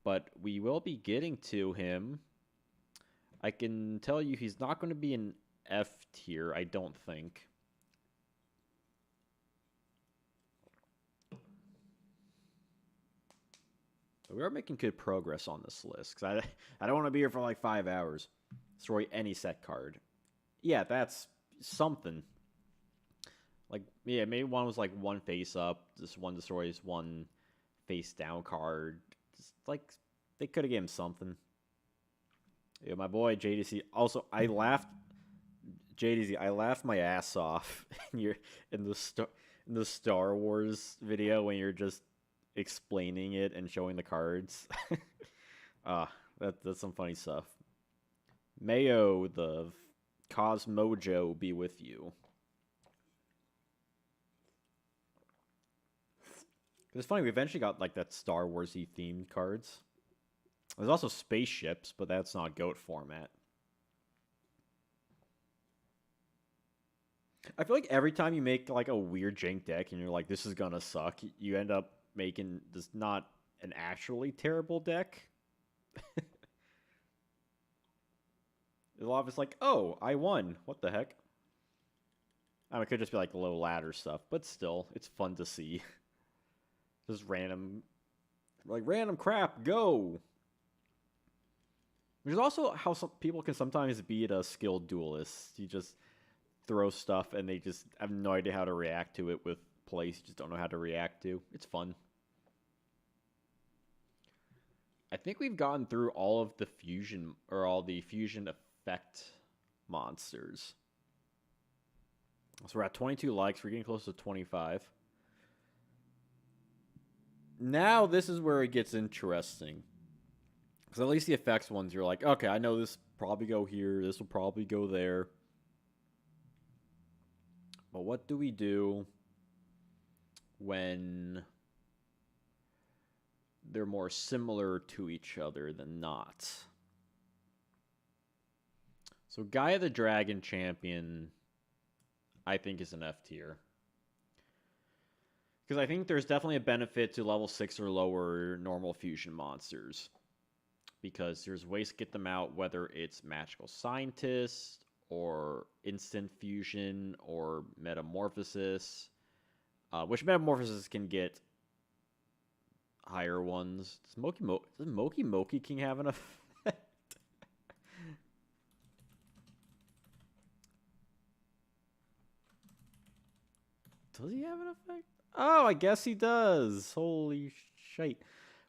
but we will be getting to him. I can tell you he's not going to be an F tier, I don't think. We are making good progress on this list, because I don't want to be here for like 5 hours. Destroy any set card. Yeah, that's something. Like, yeah, maybe one was like one face up, this one destroys one face down card. Just like, they could have given him something. Yeah, my boy JDC. Also, I laughed my ass off in the Star Wars video when you're just explaining it and showing the cards. That's some funny stuff. Mayo, the Cosmojo be with you. It's funny, we eventually got like that Star Wars-y themed cards. There's also spaceships, but that's not GOAT format. I feel like every time you make like a weird jank deck and you're like, this is gonna suck, you end up making this not an actually terrible deck. A lot of it's like, oh, I won. What the heck? I mean, it could just be like low ladder stuff, but still, it's fun to see. Just random crap, go! There's also how some people can sometimes beat a skilled duelist. You just throw stuff and they just have no idea how to react to it with plays you just don't know how to react to. It's fun. I think we've gotten through all of the fusion effect monsters. So we're at 22 likes. We're getting close to 25. Now this is where it gets interesting. Because at least the effects ones, you're like, okay, I know this will probably go here. This will probably go there. But what do we do when they're more similar to each other than not? So Gaia the Dragon Champion, I think, is an F tier. Because I think there's definitely a benefit to level 6 or lower normal fusion monsters. Because there's ways to get them out, whether it's Magical Scientist, or Instant Fusion, or Metamorphosis. Which Metamorphosis can get higher ones. Does Moki Moki King have an effect? Does he have an effect? Oh, I guess he does. Holy shite.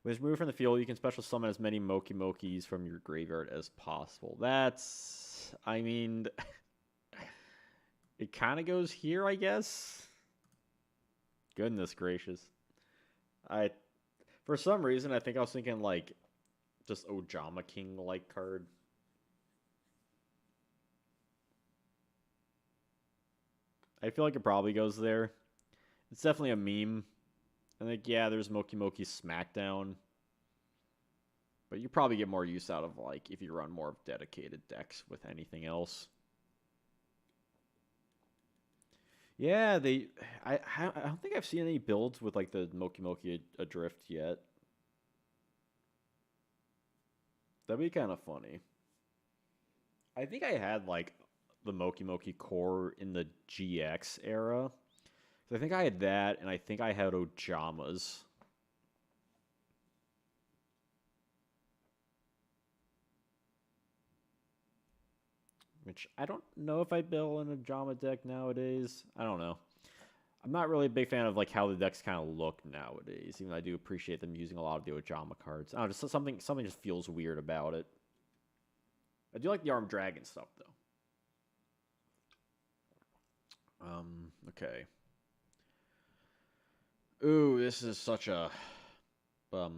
When it's moved from the field, you can special summon as many Moki Mokis from your graveyard as possible. That's... I mean... it kind of goes here, I guess? Goodness gracious. For some reason, I think I was thinking, like, just Ojama King-like card. I feel like it probably goes there. It's definitely a meme. I think, yeah, there's Moki Moki Smackdown. But you probably get more use out of, like, if you run more of dedicated decks with anything else. Yeah, I don't think I've seen any builds with, like, the Moki Moki Adrift yet. That'd be kind of funny. I think I had, like, the Moki Moki core in the GX era. So I think I had that, and I think I had Ojamas. Which I don't know if I build an Ojama deck nowadays. I don't know. I'm not really a big fan of like how the decks kind of look nowadays. Even though I do appreciate them using a lot of the Ojama cards. I don't know, just something just feels weird about it. I do like the Armed Dragon stuff though. Okay. Ooh, this is such a I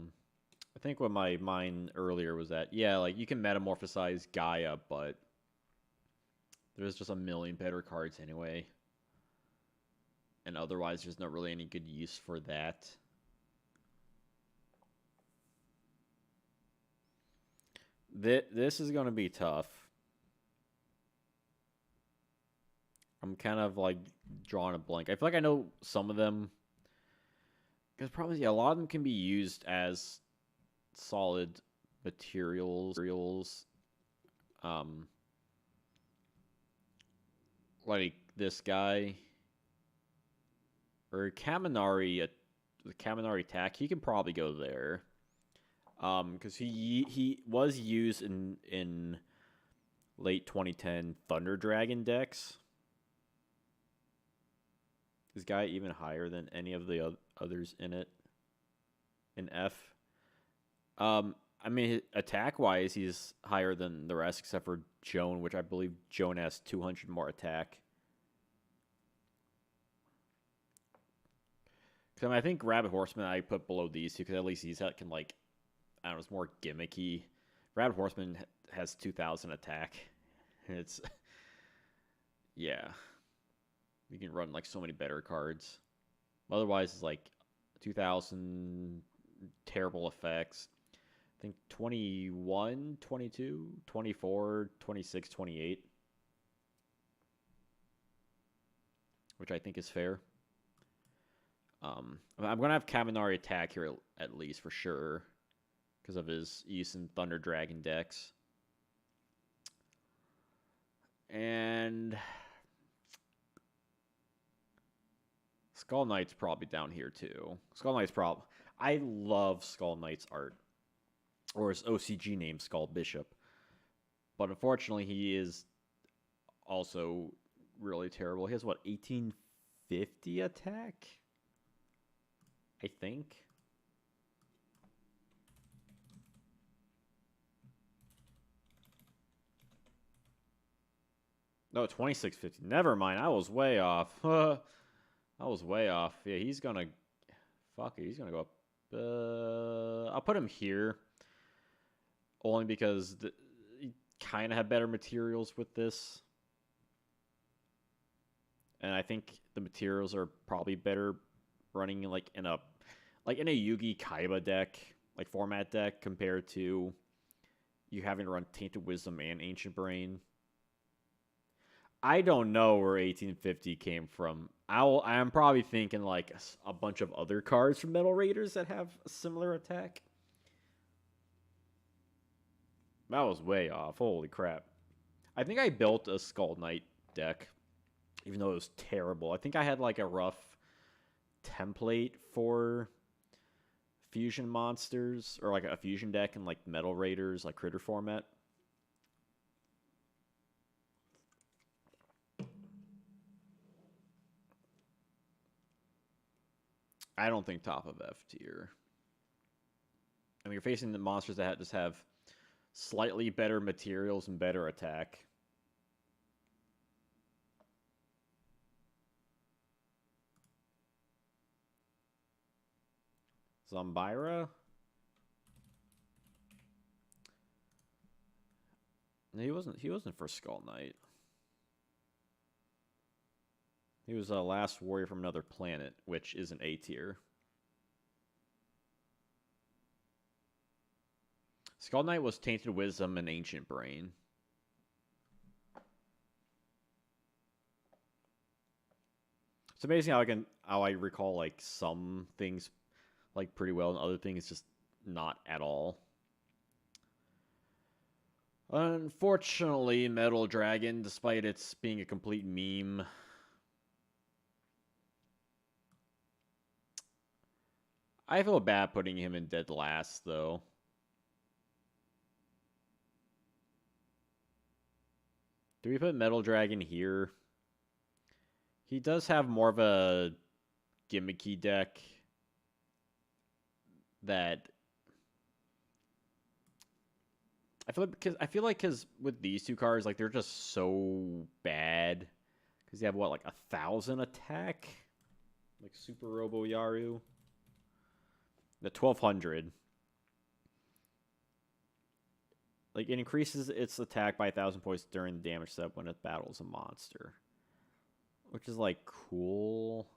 think what my mind earlier was that, yeah, like you can metamorphosize Gaia, but there's just a million better cards anyway. And otherwise, there's not really any good use for that. This is going to be tough. I'm kind of like drawing a blank. I feel like I know some of them. Because probably a lot of them can be used as solid materials. Like this guy. Or Kaminari, the Kaminari attack, he can probably go there. Because he was used in late 2010 Thunder Dragon decks. This guy even higher than any of the others in it. In F. I mean, attack-wise, he's higher than the rest, except for Joan, which I believe Joan has 200 more attack. Because I think Rabbit Horseman I put below these two, because at least these can, like, I don't know, it's more gimmicky. Rabbit Horseman has 2,000 attack. It's yeah. You can run like so many better cards. Otherwise, it's like 2000 terrible effects. I think 21, 22, 24, 26, 28, which I think is fair. I'm going to have Kaminari attack here at least for sure because of his East and Thunder Dragon decks. And Skull Knight's probably down here too. Skull Knight's probably... I love Skull Knight's art. Or his OCG name, Skull Bishop. But unfortunately, he is also really terrible. He has, what, 1850 attack? I think. No, 2650. Never mind. I was way off. I was way off. Yeah, he's gonna... Fuck it. He's gonna go up... I'll put him here. Only because you kind of have better materials with this. And I think the materials are probably better running like in a Yugi Kaiba deck, like format deck, compared to you having to run Tainted Wisdom and Ancient Brain. I don't know where 1850 came from. I'm probably thinking like a bunch of other cards from Metal Raiders that have a similar attack. That was way off. Holy crap. I think I built a Skull Knight deck, even though it was terrible. I think I had like a rough template for fusion monsters, or like a fusion deck in like Metal Raiders, like Critter format. I don't think top of F tier. I mean, you're facing the monsters that just have slightly better materials and better attack. Zombira? No, he wasn't for Skull Knight. He was a last warrior from another planet, which is an A tier. Skull Knight was Tainted Wisdom and Ancient Brain. It's amazing how I recall like some things like pretty well and other things just not at all. Unfortunately, Metal Dragon, despite its being a complete meme, I feel bad putting him in dead last though. Do we put Metal Dragon here? He does have more of a gimmicky deck that I feel like because with these two cards, like they're just so bad because they have what, like 1,000 attack, like Super Robo Yaru, the 1,200. Like, it increases its attack by 1,000 points during the damage step when it battles a monster. Which is, like, cool.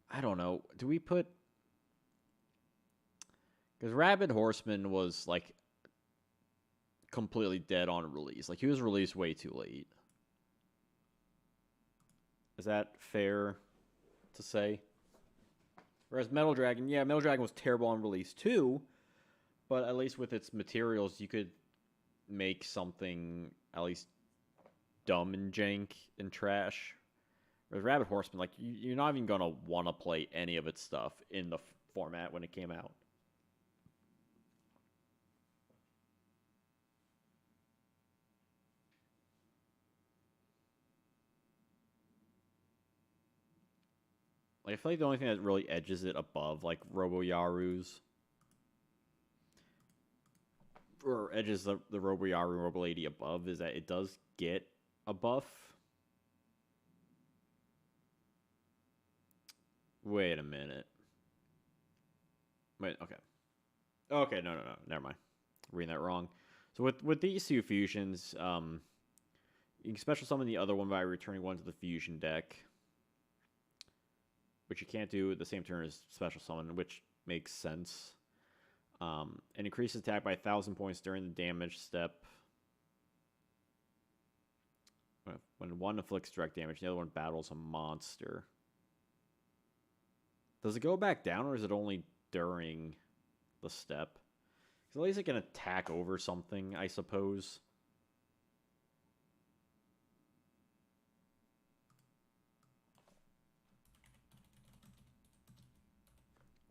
I don't know. Do we put... Because Rabid Horseman was, like, completely dead on release. Like, he was released way too late. Is that fair to say? Whereas Metal Dragon, yeah, Metal Dragon was terrible on release too. But at least with its materials, you could make something at least dumb and jank and trash. Whereas Rabbit Horseman, like, you're not even going to want to play any of its stuff in the format when it came out. Like, I feel like the only thing that really edges it above, like, Robo Yaru's, or edges the Robo Yaru Robo Lady above, is that it does get a buff. Wait a minute. Wait, okay. Okay, no. Never mind. Reading that wrong. So with these two fusions, you can special summon the other one by returning one to the fusion deck, which you can't do at the same turn as special summon, which makes sense. And increases attack by 1,000 points during the damage step. When one inflicts direct damage, the other one battles a monster. Does it go back down, or is it only during the step? Because at least it can attack over something, I suppose.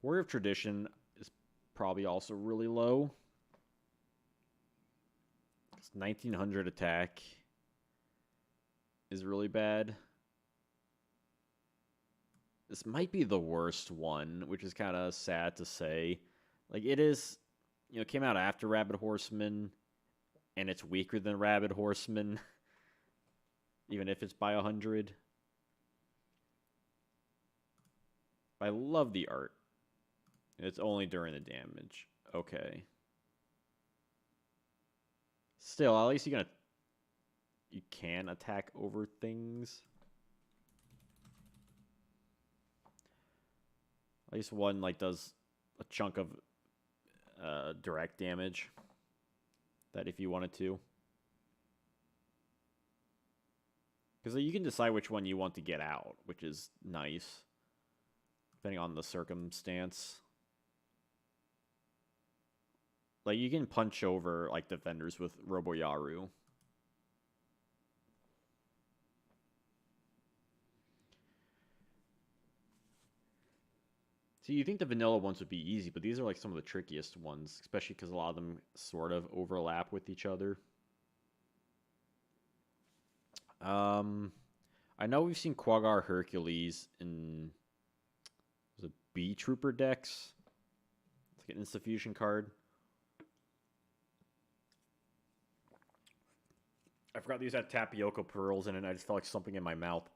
Warrior of Tradition is probably also really low. It's 1,900 attack is really bad. This might be the worst one, which is kind of sad to say. Like, it is, you know, it came out after Rabid Horseman, and it's weaker than Rabid Horseman, even if it's by 100. I love the art. It's only during the damage. Okay. Still, at least you can attack over things. At least one like does a chunk of direct damage. That if you wanted to. Because you can decide which one you want to get out, which is nice. Depending on the circumstance. Like, you can punch over, like, defenders with Robo-Yaru. So you think the vanilla ones would be easy, but these are, like, some of the trickiest ones. Especially because a lot of them sort of overlap with each other. I know we've seen Quaggar Hercules in... Was it B-Trooper decks? It's like an Insta-Fusion card. I forgot these had tapioca pearls in it, and I just felt like something in my mouth.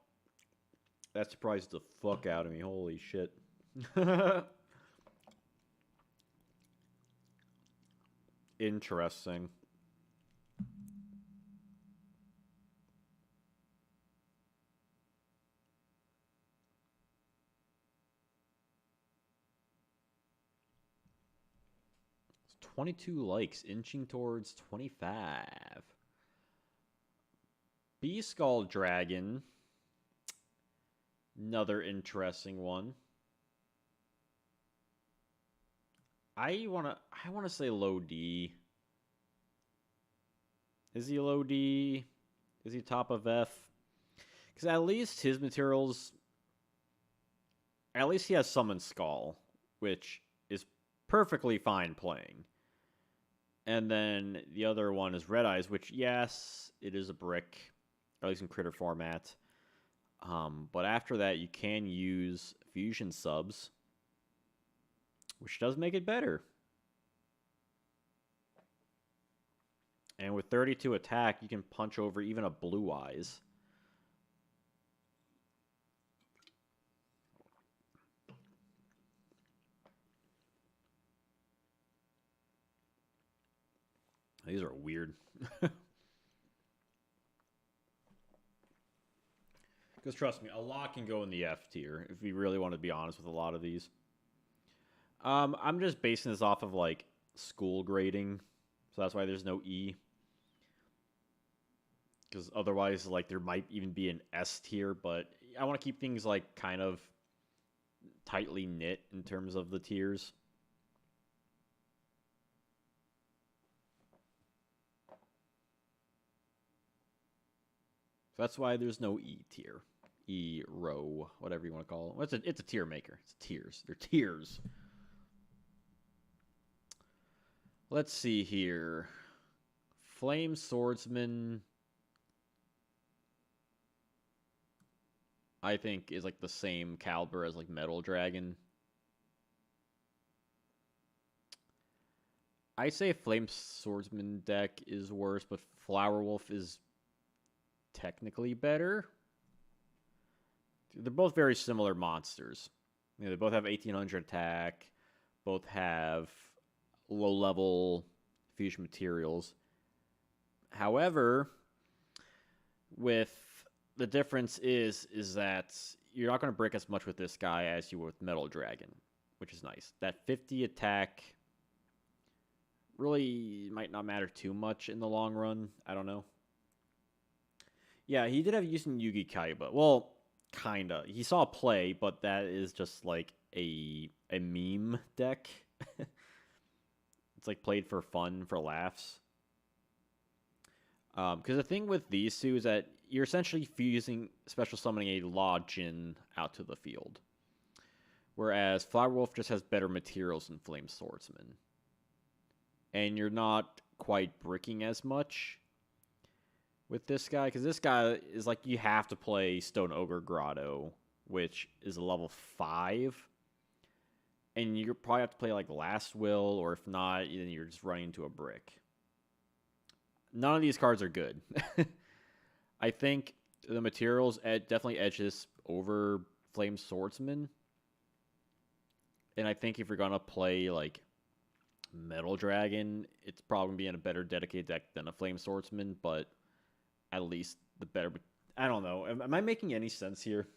That surprised the fuck out of me. Holy shit. Interesting. It's 22 likes, inching towards 25. Beaskull Dragon. Another interesting one. I wanna say low D. Is he low D? Is he top of F? Because at least his materials... At least he has Summon Skull, which is perfectly fine playing. And then the other one is Red Eyes, which, yes, it is a brick. Or at least in critter format. But after that, you can use fusion subs, which does make it better. And with 32 attack, you can punch over even a Blue Eyes. These are weird. Because trust me, a lot can go in the F tier, if we really want to be honest with a lot of these. I'm just basing this off of, like, school grading. So that's why there's no E. Because otherwise, like, there might even be an S tier, but I want to keep things, like, kind of tightly knit in terms of the tiers. So that's why there's no E tier. E row, whatever you want to call it. It's a tier maker. It's tiers. They're tiers. Let's see here. Flame Swordsman, I think, is like the same caliber as like Metal Dragon. I say Flame Swordsman deck is worse, but Flower Wolf is technically better. They're both very similar monsters. You know, they both have 1,800 attack, both have low-level fusion materials, However, with the difference is that you're not going to break as much with this guy as you would with Metal Dragon, which is nice. That 50 attack really might not matter too much in the long run. I don't know. Yeah, he did have use in Yugi Kaiba. Well, kinda. He saw play, but that is just like a meme deck. It's like played for fun, for laughs. Because the thing with these two is that you're essentially fusing special summoning a Law Jin out to the field. Whereas Flower Wolf just has better materials than Flame Swordsman. And you're not quite bricking as much with this guy. Because this guy is like, you have to play Stone Ogre Grotto, which is a level 5. And you probably have to play like Last Will, or if not, then you're just running into a brick. None of these cards are good. I think the materials definitely edge this over Flame Swordsman. And I think if you're going to play like Metal Dragon, it's probably going to be in a better dedicated deck than a Flame Swordsman, but at least the better. I don't know. Am I making any sense here?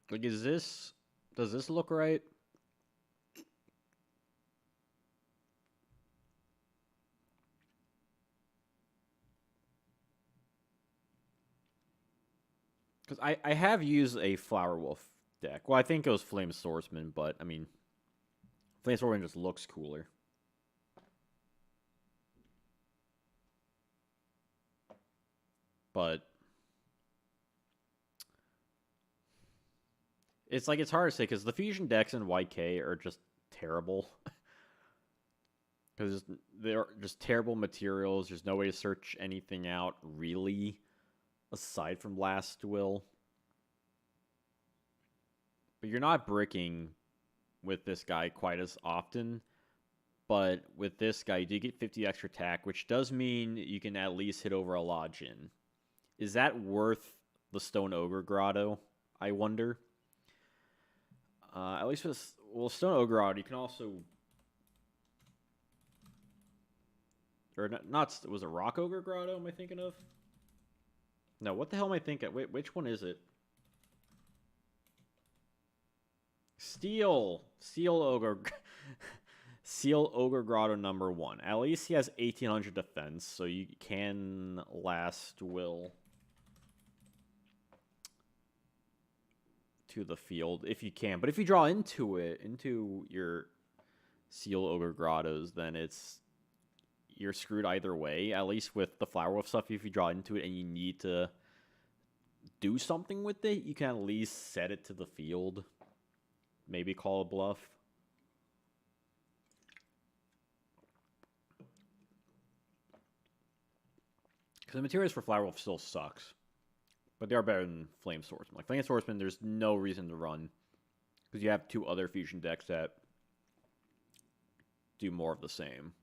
Like, does this look right? Because I have used a Flower Wolf deck. Well, I think it was Flame Swordsman, but, I mean, Flame Swordsman just looks cooler. But it's like, it's hard to say, because the fusion decks in YK are just terrible. Because they're just terrible materials. There's no way to search anything out, really, aside from Last Will. But you're not bricking with this guy quite as often. But with this guy, you do get 50 extra attack, which does mean you can at least hit over a Law Jin. Is that worth the Stone Ogre Grotto, I wonder? At least with Stone Ogre Grotto, you can also... Or not, was it Rock Ogre Grotto am I thinking of? No, what the hell am I thinking? Wait, which one is it? Steel Ogre... Steel Ogre Grotto number 1. At least he has 1800 defense, so you can Last Will to the field if you can. But if you draw into your Steel Ogre Grottos, then you're screwed either way. At least with the Flower Wolf stuff, if you draw into it and you need to do something with it, you can at least set it to the field. Maybe call a bluff. Because the materials for Flower Wolf still sucks. But they are better than Flame Swordsman. Like, Flame Swordsman, there's no reason to run. Because you have 2 other fusion decks that do more of the same.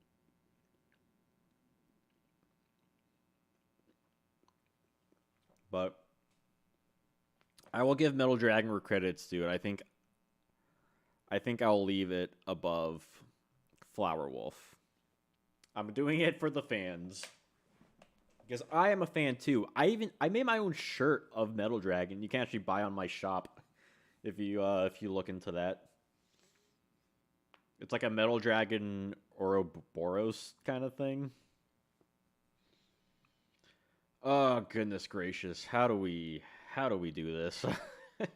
But I will give Metal Dragon where credit's due. And I think I'll leave it above Flower Wolf. I'm doing it for the fans. Because I am a fan too. I made my own shirt of Metal Dragon. You can actually buy on my shop if you look into that. It's like a Metal Dragon Ouroboros kind of thing. Oh goodness gracious! How do we do this? If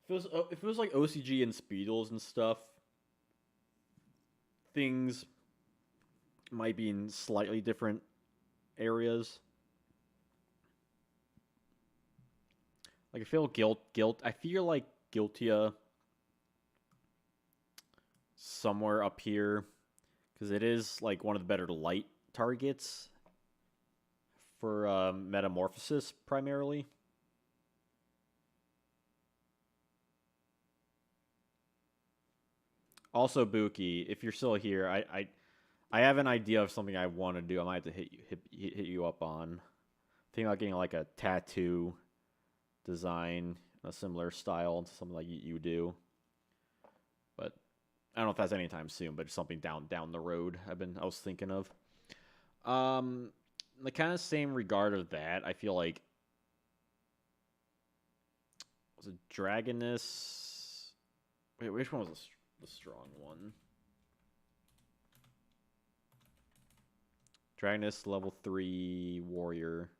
it was like OCG and Speedles and stuff, things might be in slightly different areas. Like, I feel I feel like Guiltia somewhere up here, because it is like one of the better light targets for Metamorphosis primarily. Also, Buki, if you're still here, I have an idea of something I want to do. I might have to hit you up on. Think about getting like a tattoo design, a similar style to something like you do. I don't know if that's anytime soon, but something down the road. I was thinking of. The kind of same regard of that, I feel like was it Dragoness? Wait, which one was the strong one? Dragoness level 3 warrior.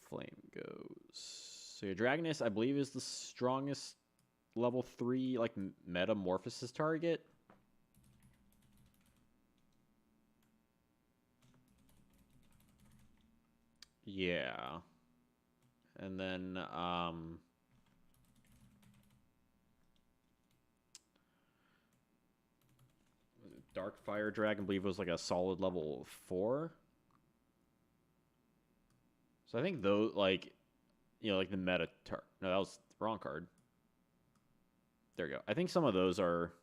Flame goes. So your Dragoness, I believe, is the strongest level 3 like Metamorphosis target. Yeah. And then Dark Fire Dragon, I believe it was like a solid level 4. So I think those like like the meta no, that was the wrong card. There you go. I think some of those are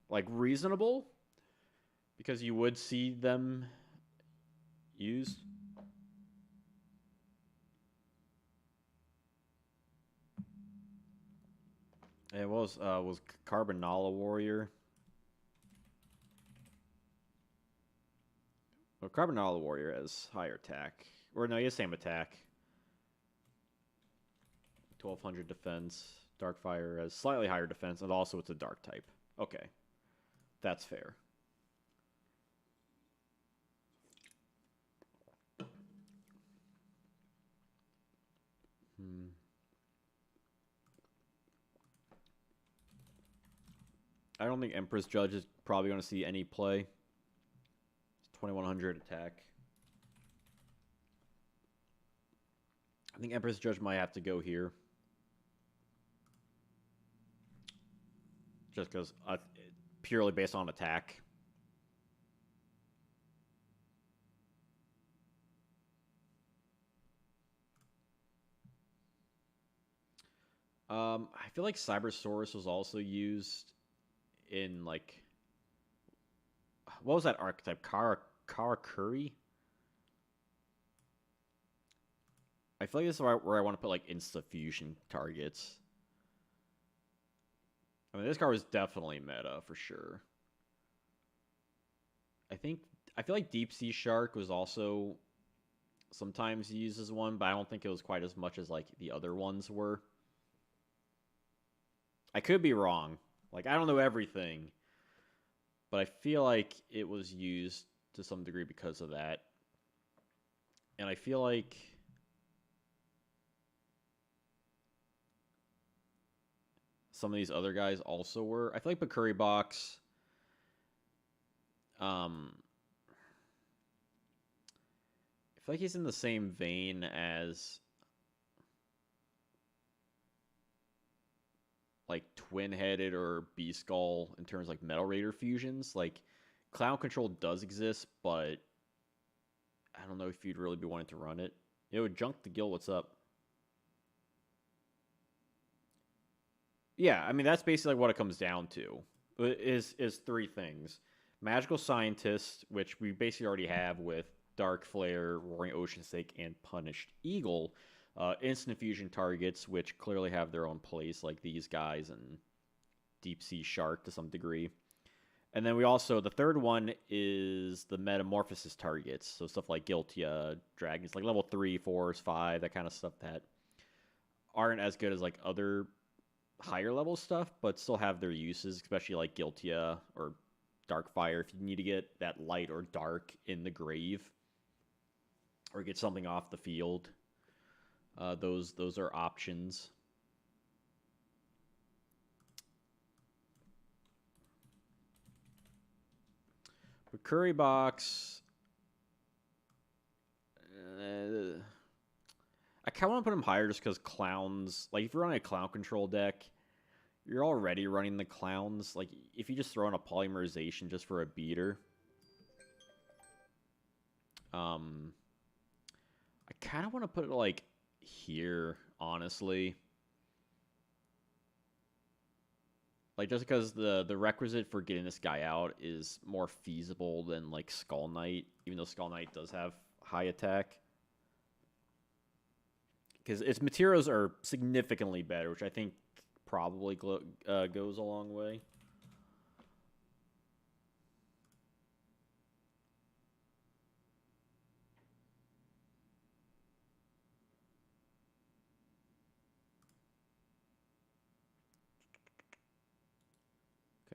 like reasonable because you would see them used. It was Carbonala Warrior. Well, Carbonala Warrior has higher attack. Or no, he has same attack. 1200 defense. Darkfire has slightly higher defense, and also it's a dark type. Okay. That's fair. I don't think Empress Judge is probably going to see any play. 2100 attack. I think Empress Judge might have to go here. Just because purely based on attack. I feel like Cybersaurus was also used in like what was that archetype? Karakuri? I feel like this is where I want to put like insta fusion targets. I mean, this card was definitely meta for sure. I feel like Deep Sea Shark was also sometimes used as one, but I don't think it was quite as much as like the other ones were. I could be wrong. Like I don't know everything, but I feel like it was used to some degree because of that. And I feel like some of these other guys also were. I feel like Bakuri Box. I feel like he's in the same vein as like twin-headed or B-Skull in terms of like Metal Raider fusions. Like Clown Control does exist, but I don't know if you'd really be wanting to run it. Junk the Gill, what's up? Yeah, I mean that's basically what it comes down to. Is three things: Magical Scientist, which we basically already have with Dark Flare, Roaring Ocean Snake, and Punished Eagle. Instant fusion targets, which clearly have their own place, like these guys and Deep Sea Shark to some degree. And then we also, the third one is the Metamorphosis targets. So stuff like Guiltia, Dragons, like level 3, 4s, 5, that kind of stuff that aren't as good as like other higher level stuff, but still have their uses, especially like Guiltia or Darkfire if you need to get that light or dark in the grave or get something off the field. Those are options. But Curry Box, I kind of want to put him higher just because clowns. Like if you're running a clown control deck, you're already running the clowns. Like if you just throw in a polymerization just for a beater, I kind of want to put it like here, honestly. Like just because the requisite for getting this guy out is more feasible than like Skull Knight, even though Skull Knight does have high attack. because its materials are significantly better, which I think probably goes a long way.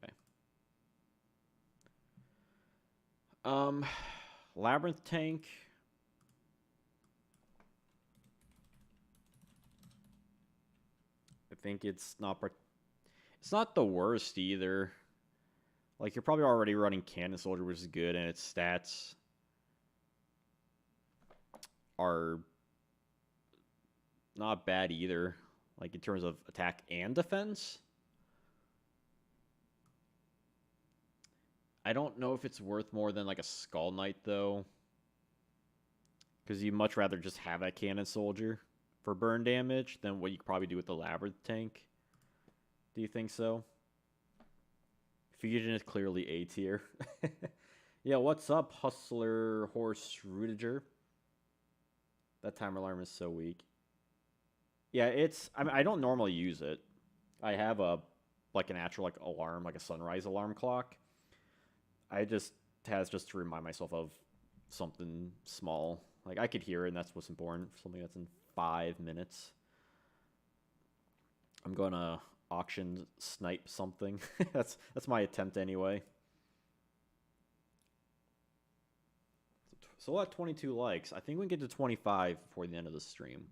Okay. Labyrinth Tank. I think it's not the worst either. Like, you're probably already running Cannon Soldier, which is good, and its stats are not bad either. Like, in terms of attack and defense. I don't know if it's worth more than, like, a Skull Knight, though. Because you'd much rather just have that Cannon Soldier for burn damage than what you could probably do with the Labyrinth Tank. Do you think so? Fusion is clearly A tier. Yeah, what's up, Hustler Horse Rudiger? That timer alarm is so weak. Yeah, I don't normally use it. I have an actual alarm, like a sunrise alarm clock. I just to remind myself of something small. Like, I could hear it, and that's what's important. Something that's in 5 minutes. I'm gonna auction snipe something. that's my attempt anyway. So we'll have 22 likes. I think we can get to 25 before the end of the stream.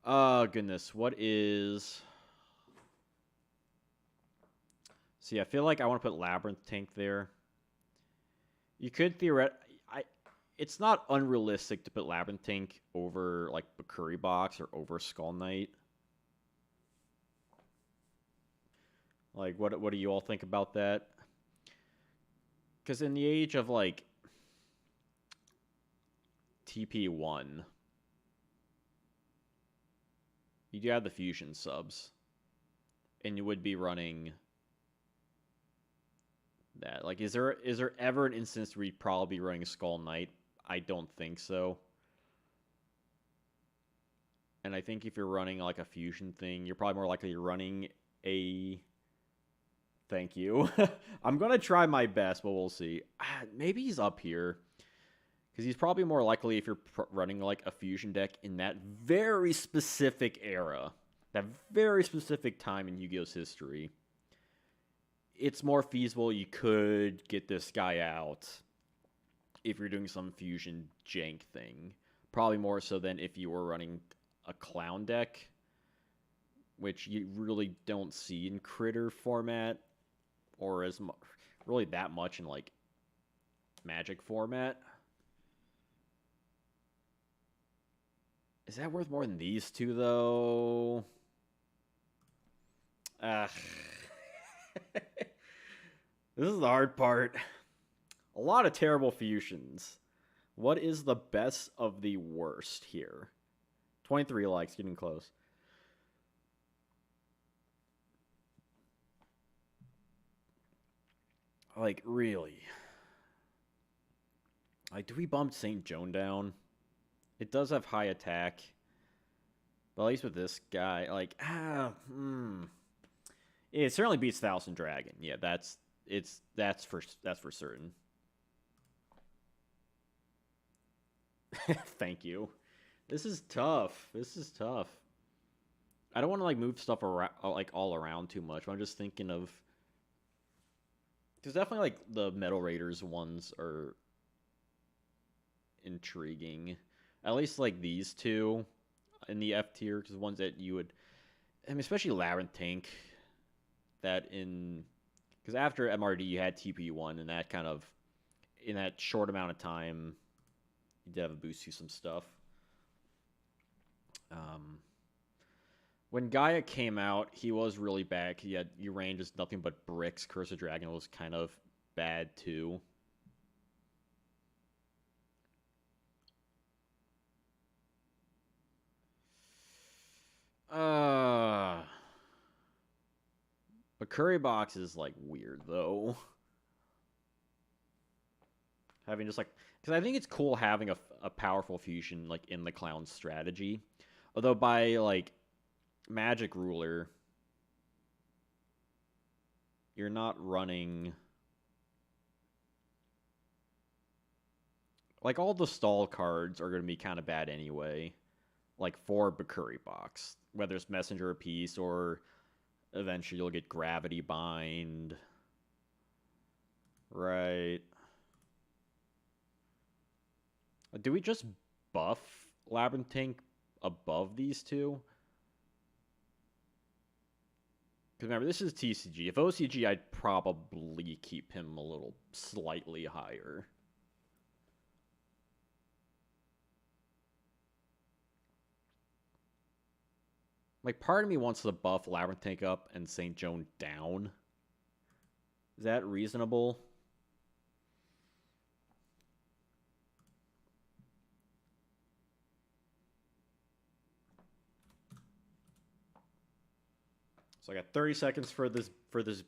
Oh, goodness. What is... See, I feel like I want to put Labyrinth Tank there. You could theoretically... It's not unrealistic to put Labyrinth Tank over, like, Bakuri Box or over Skull Knight. Like, what do you all think about that? Because in the age of, like, TP1, you do have the fusion subs. And you would be running that. Like, is there ever an instance where you'd probably be running Skull Knight? I don't think so. And I think if you're running, like, a fusion thing, you're probably more likely running a... Thank you. I'm going to try my best, but we'll see. Maybe he's up here. Because he's probably more likely if you're running, like, a fusion deck in that very specific era. That very specific time in Yu-Gi-Oh's history. It's more feasible you could get this guy out if you're doing some fusion jank thing. Probably more so than if you were running a clown deck, which you really don't see in Critter format, or as really that much in, like, Magic format. Is that worth more than these two, though? This is the hard part. A lot of terrible fusions. What is the best of the worst here? 23 likes, getting close. Like, really? Like, do we bump St. Joan down? It does have high attack. But at least with this guy, like, it certainly beats Thousand Dragon. Yeah, that's for certain. Thank you. This is tough. I don't want to, like, move stuff around, like, all around too much. I'm just thinking of... Because definitely, like, the Metal Raiders ones are intriguing. At least, like, these two in the F tier, because the ones that you would... I mean, especially Labyrinth Tank. That in... Because after MRD, you had TP1, and that kind of... In that short amount of time, you did have a boost to some stuff. When Gaia came out, he was really bad. He had your range is nothing but bricks. Curse of Dragon was kind of bad too. But Curry Box is, like, weird though. Having just, like, because I think it's cool having a powerful fusion, like, in the clown strategy. Although by like Magic Ruler, you're not running like all the stall cards are going to be kind of bad anyway. Like for Bakuri Box, whether it's Messenger of Peace or eventually you'll get Gravity Bind. Right. Do we just buff Labyrinth Tank above these two? Because remember, this is TCG. If OCG, I'd probably keep him a little slightly higher. Like, part of me wants to buff Labyrinth Tank up and St. Joan down. Is that reasonable? So I got 30 seconds for this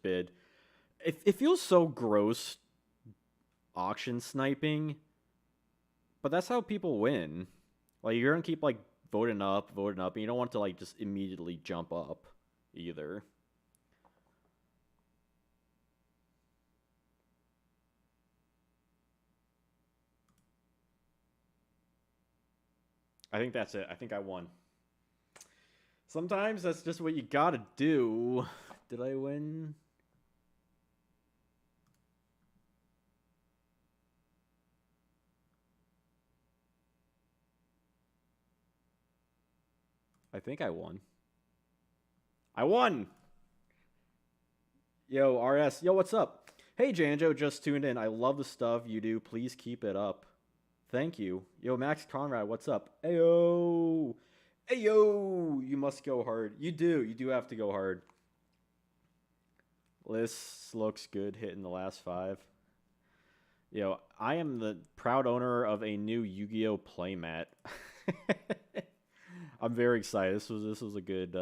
bid. It feels so gross auction sniping, but that's how people win. Like you're gonna keep like voting up, and you don't want to like just immediately jump up either. I think that's it. I think I won. Sometimes that's just what you gotta do. Did I win? I think I won. I won! Yo, RS. Yo, what's up? Hey, Janjo, just tuned in. I love the stuff you do. Please keep it up. Thank you. Yo, Max Conrad, what's up? Ayo! Ayo! You must go hard. You do. You do have to go hard. This looks good hitting the last 5. Yo, I am the proud owner of a new Yu-Gi-Oh playmat. I'm very excited. This was a good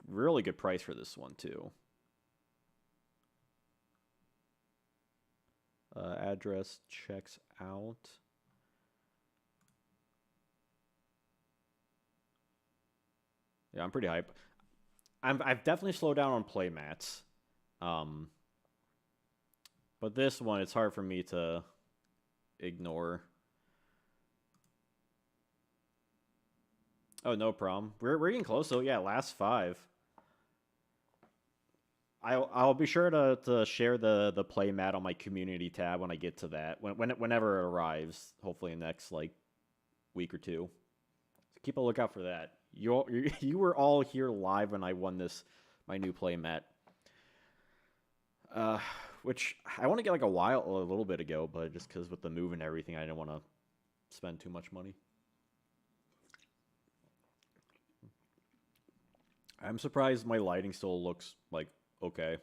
really good price for this one too. Address checks out. Yeah, I'm pretty hype. I've definitely slowed down on playmats. But this one, it's hard for me to ignore. Oh, no problem. We're getting close, so yeah, last 5. I'll be sure to share the play mat on my community tab when I get to that. Whenever it arrives, hopefully in the next like week or 2. So keep a lookout for that. You were all here live when I won my new play mat. Which I want to get like a little bit ago, but just because with the move and everything, I didn't want to spend too much money. I'm surprised my lighting still looks like okay.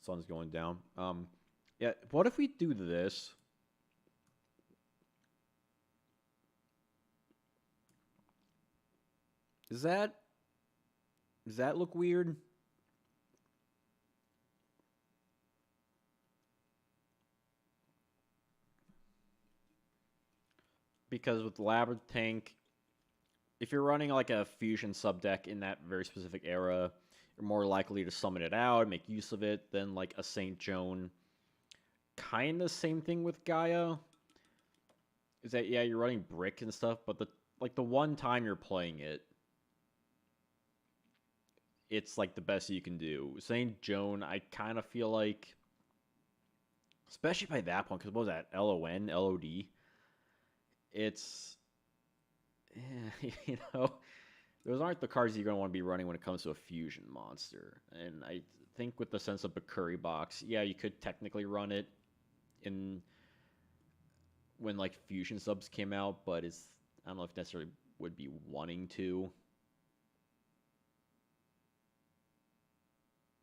Sun's going down. Yeah. What if we do this? Does that look weird? Because with Labyrinth Tank, if you're running like a fusion sub deck in that very specific era, you're more likely to summon it out, make use of it than like a St. Joan. Kind of same thing with Gaia. Is that yeah, you're running brick and stuff, but the one time you're playing it, it's like the best you can do. St. Joan, I kind of feel like, especially by that point, because what was that? LON, LOD? It's, you know, those aren't the cards you're going to want to be running when it comes to a fusion monster. And I think with the sense of Bakuri Box, yeah, you could technically run it in when like fusion subs came out, but I don't know if necessarily would be wanting to.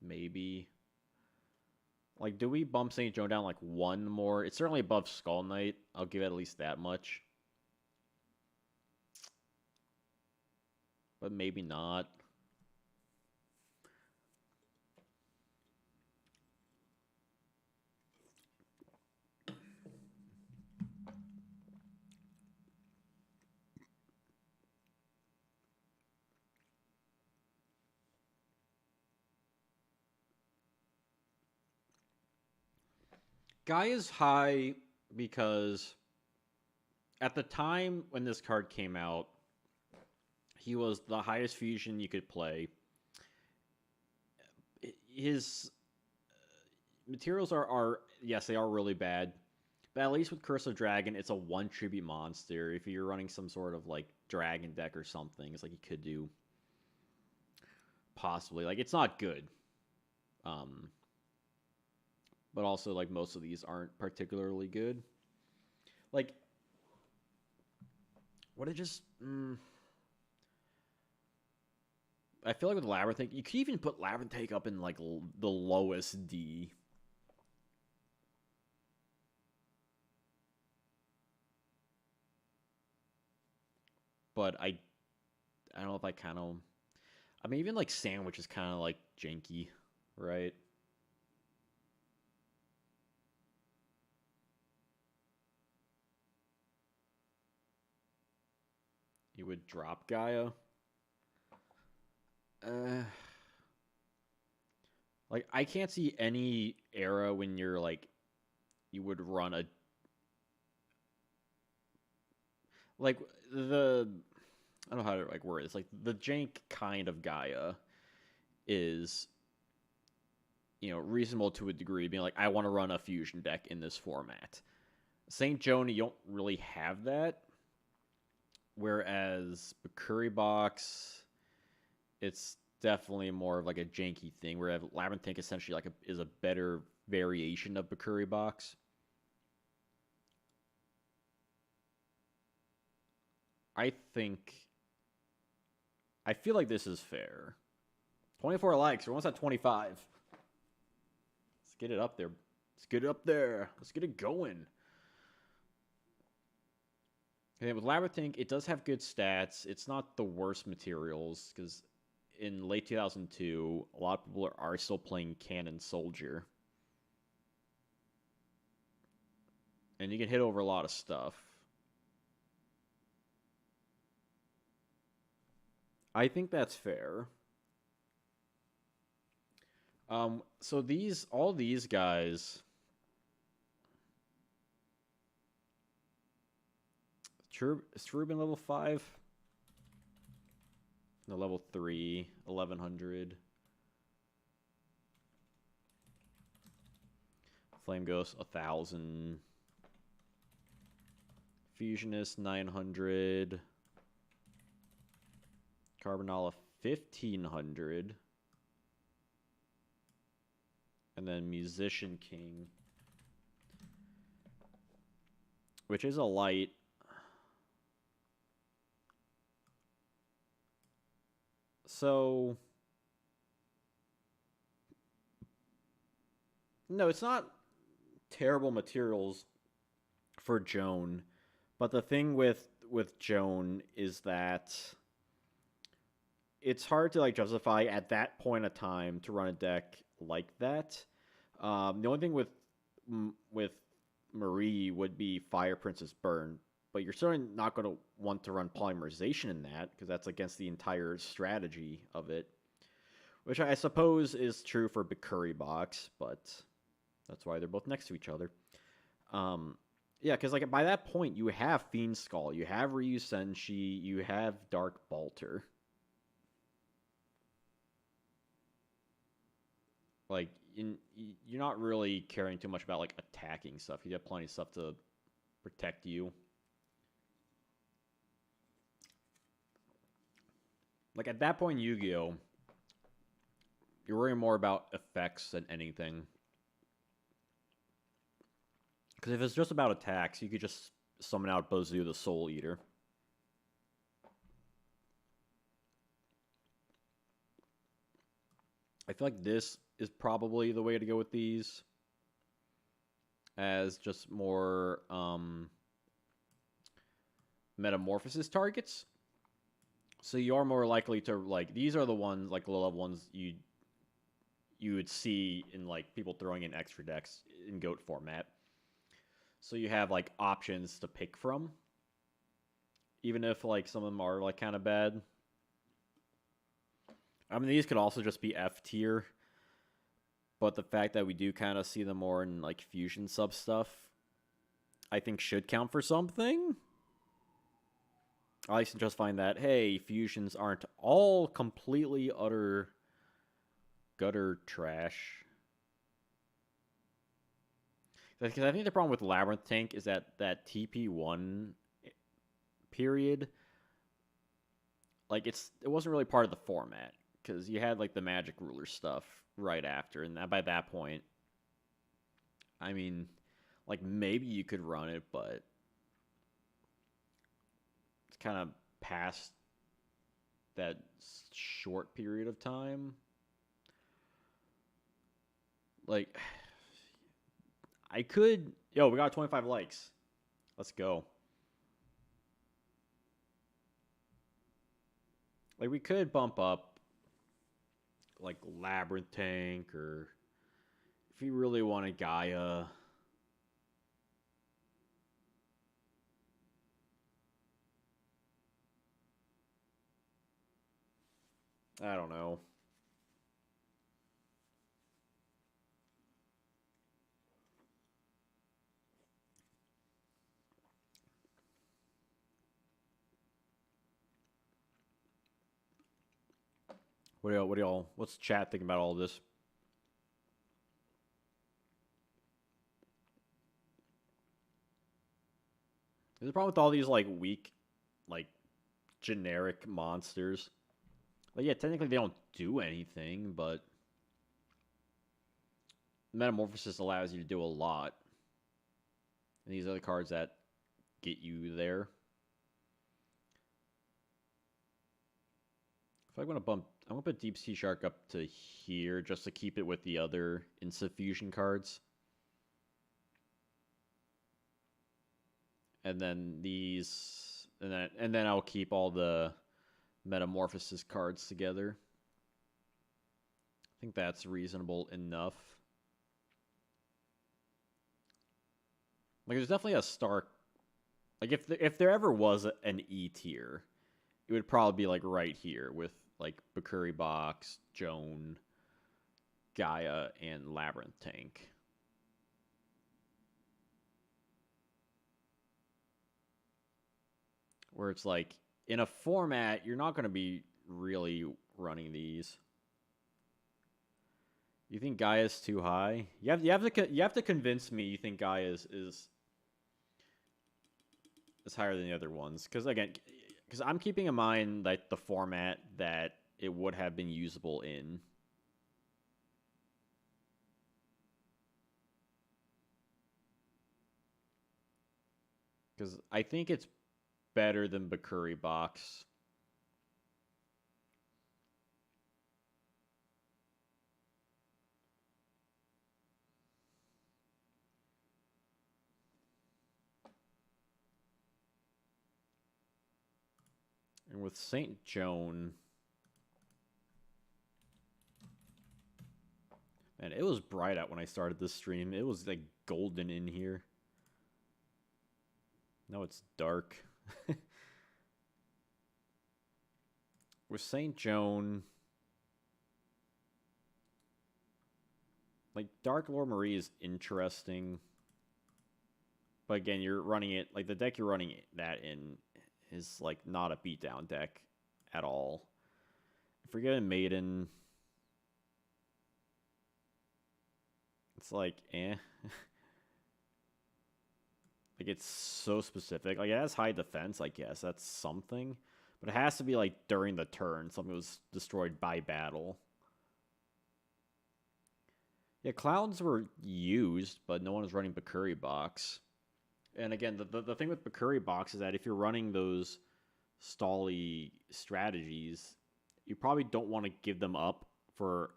Maybe. Like, do we bump St. Joan down like 1 more? It's certainly above Skull Knight. I'll give it at least that much. But maybe not. Guy is high because at the time when this card came out, he was the highest fusion you could play. His materials are yes, they are really bad. But at least with Curse of Dragon, it's a 1 tribute monster. If you're running some sort of like dragon deck or something, it's like you could do possibly. Like it's not good. But also like most of these aren't particularly good. Like what it just I feel like with Labyrinth, you could even put Labyrinth up in like the lowest D. But I don't know if I kind of. I mean, even like Sandwich is kind of like janky, right? You would drop Gaia. Like I can't see any era when you're like you would run a like the I don't know how to like word it. It's like the jank kind of Gaia is reasonable to a degree, being like I want to run a fusion deck in this format. St. Joan, you don't really have that. Whereas Bakuri Box, it's definitely more of like a janky thing. Whereas Labyrinth essentially like is a better variation of Bakuri Box. I feel like this is fair. 24 likes. We're almost at 25. Let's get it up there. Let's get it up there. Let's get it going. Okay, with Labyrinth, it does have good stats. It's not the worst materials, because in late 2002, a lot of people are still playing Cannon Soldier. And you can hit over a lot of stuff. I think that's fair. So all these guys... Is Cherubin level 5? No, level 3, 1100. Flame Ghost, 1000. Fusionist, 900. Carbonala, 1500. And then Musician King, which is a light. So, no, it's not terrible materials for Joan, but the thing with Joan is that it's hard to like justify at that point of time to run a deck like that. The only thing with Marie would be Fire Princess Burn, but you're certainly not going to want to run Polymerization in that because that's against the entire strategy of it, which I suppose is true for Bakuri Box, but that's why they're both next to each other. Yeah, because like by that point you have Fiend Skull, you have Ryu Senshi, you have Dark Balter. Like you're not really caring too much about like attacking stuff. You have plenty of stuff to protect you. Like at that point in Yu-Gi-Oh, you're worrying more about effects than anything. Because if it's just about attacks, you could just summon out Bozu the Soul Eater. I feel like this is probably the way to go with these. As just more Metamorphosis targets. So you are more likely to, like, these are the ones, like, low-level ones you would see in, like, people throwing in extra decks in GOAT format. So you have, like, options to pick from. Even if, like, some of them are, like, kind of bad. I mean, these could also just be F tier. But the fact that we do kind of see them more in like fusion sub stuff, I think should count for something. I like to just find that, hey, fusions aren't all completely utter gutter trash. Because I think the problem with Labyrinth Tank is that TP1 period, like it wasn't really part of the format because you had like the Magic Ruler stuff right after, and by that point, I mean, like maybe you could run it, but it's kind of past that short period of time. Like, I could. Yo, we got 25 likes. Let's go. Like, we could bump up, like, Labyrinth Tank, or if you really wanted Gaia. I don't know. What's chat thinking about all this? There's a problem with all these, like, weak, like, generic monsters. Like, yeah, technically they don't do anything, but Metamorphosis allows you to do a lot. And these are the cards that get you there. If I want to bump, I'm gonna put Deep Sea Shark up to here just to keep it with the other Insuffusion cards. And then these, and then I'll keep all the Metamorphosis cards together. I think that's reasonable enough. Like, there's definitely a Stark. Like, if there ever was an E tier, it would probably be like right here with like Bakuri Box, Joan, Gaia, and Labyrinth Tank. Where it's like in a format you're not going to be really running these. You think Gaia's too high? You have to convince me you think Gaia is higher than the other ones. Because I'm keeping in mind like the format that it would have been usable in. Because I think it's better than Bakuri Box. And with St. Joan, man, it was bright out when I started this stream. It was like golden in here. Now it's dark. With St. Joan, like Dark Lord Marie is interesting. But again, you're running it, like the deck you're running that in is like not a beatdown deck at all. Forget Maiden. It's like, eh. Like, it's so specific. Like, it has high defense, I guess. That's something. But it has to be, like, during the turn. Something was destroyed by battle. Yeah, clowns were used, but no one was running Bakuri Box. And again, the thing with Bakuri Box is that if you're running those stally strategies, you probably don't want to give them up for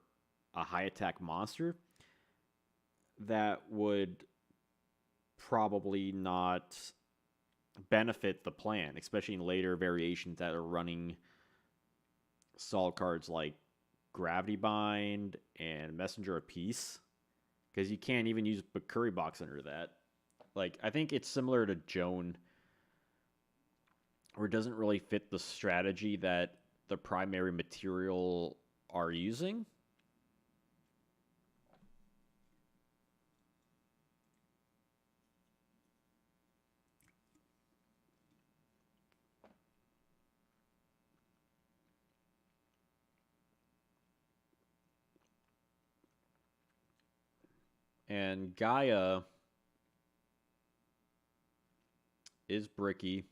a high attack monster that would probably not benefit the plan, especially in later variations that are running solid cards like Gravity Bind and Messenger of Peace, because you can't even use Bakuri Box under that. Like, I think it's similar to Joan, where it doesn't really fit the strategy that the primary material are using. And Gaia is bricky.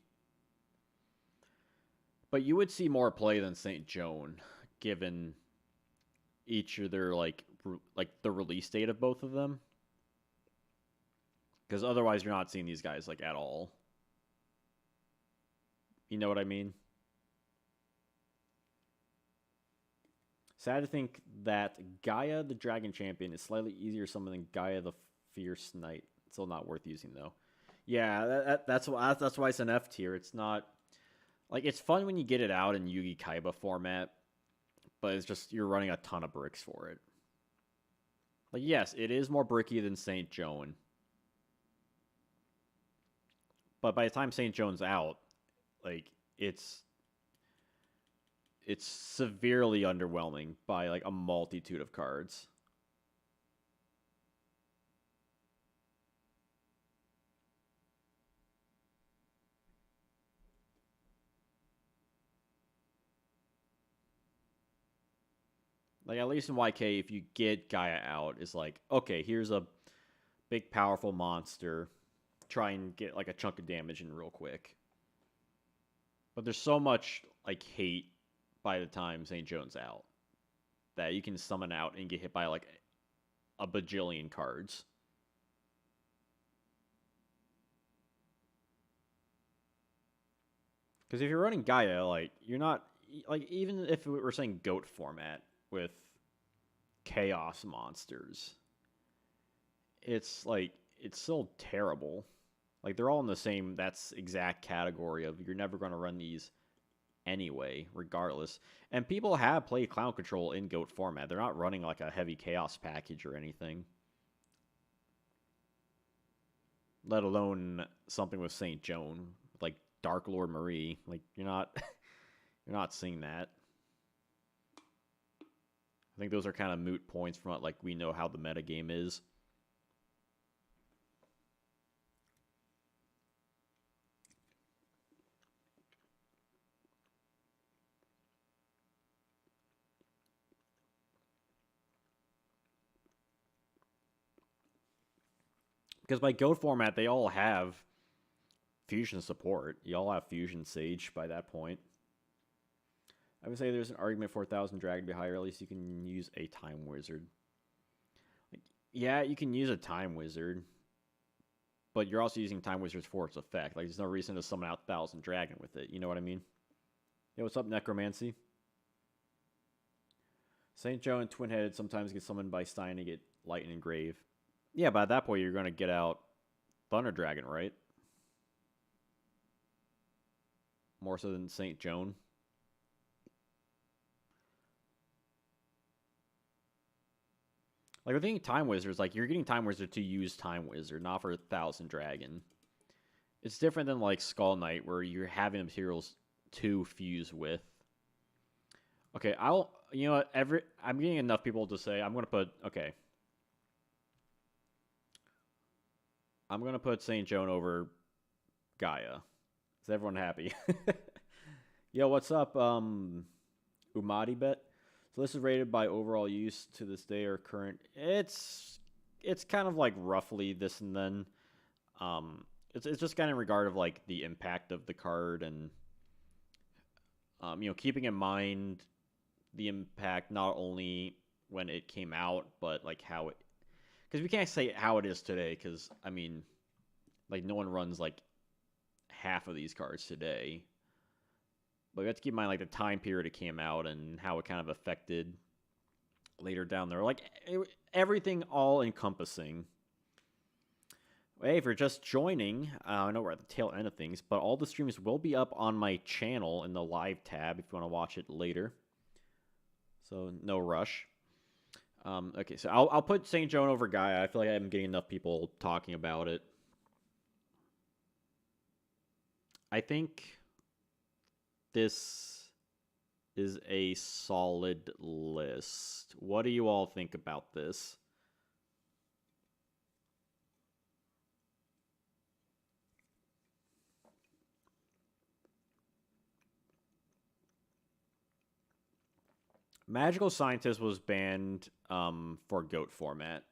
But you would see more play than St. Joan, given each of their like the release date of both of them. Because otherwise, you're not seeing these guys like at all. You know what I mean? Sad to think that Gaia, the Dragon Champion, is slightly easier to summon than Gaia, the Fierce Knight. Still not worth using though. Yeah, that's why it's an F tier. It's not like it's fun when you get it out in Yugi Kaiba format, but it's just you're running a ton of bricks for it. Like yes, it is more bricky than Saint Joan, but by the time Saint Joan's out, like it's severely underwhelming by like a multitude of cards. Like at least in YK, if you get Gaia out, it's like, okay, here's a big powerful monster. Try and get like a chunk of damage in real quick. But there's so much like hate by the time St. Joan's out that you can summon out and get hit by like a bajillion cards. Because if you're running Gaia, like you're not like even if we were saying GOAT format with chaos monsters, it's like it's still terrible. Like they're all in the same that's exact category of you're never going to run these anyway, regardless. And people have played Clown Control in GOAT format. They're not running like a heavy chaos package or anything. Let alone something with Saint Joan, like Dark Lord Marie. Like you're not you're not seeing that. I think those are kind of moot points from what like we know how the meta game is. Because by GOAT format, they all have fusion support. You all have fusion Sage by that point. I would say there's an argument for 1,000 Dragon to be higher. At least you can use a Time Wizard. Like, yeah, you can use a Time Wizard, but you're also using Time Wizards for its effect. Like, there's no reason to summon out 1,000 Dragon with it. You know what I mean? Yo, what's up, Necromancy? St. Joan and Twin-Headed sometimes get summoned by Stein to get Light and Engrave. Yeah, but at that point, you're going to get out Thunder Dragon, right? More so than St. Joan. Like, we're thinking Time Wizards, like, you're getting Time Wizard to use Time Wizard, not for 1,000 Dragon. It's different than, like, Skull Knight, where you're having the materials to fuse with. Okay, you know what, I'm getting enough people to say, I'm going to put, okay. I'm going to put St. Joan over Gaia. Is everyone happy? Yo, what's up, Umadi Bet? So this is rated by overall use to this day or current. It's kind of like roughly this and then. It's just kind of in regard of like the impact of the card and keeping in mind the impact not only when it came out but like how it, because we can't say how it is today because I mean like no one runs like half of these cards today. But we have to keep in mind like the time period it came out and how it kind of affected later down there. Like everything all encompassing. Hey, if you're just joining, I know we're at the tail end of things, but all the streams will be up on my channel in the live tab if you want to watch it later. So no rush. Okay, so I'll put St. Joan over Gaia. I feel like I'm getting enough people talking about it. I think this is a solid list. What do you all think about this? Magical Scientist was banned for GOAT format.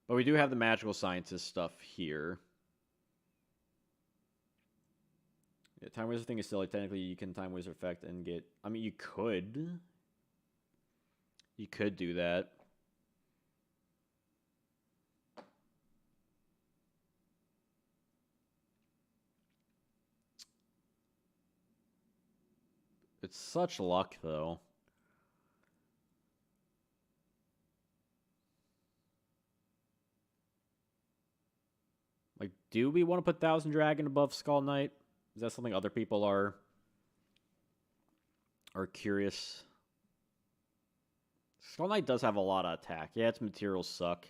But we do have the magical scientist stuff here. Yeah, Time Wizard thing is silly. Technically, you can Time Wizard effect and get... I mean, you could. You could do that. It's such luck, though. Like, do we want to put Thousand Dragon above Skull Knight? Is that something other people are curious? Skull Knight does have a lot of attack. Yeah, its materials suck.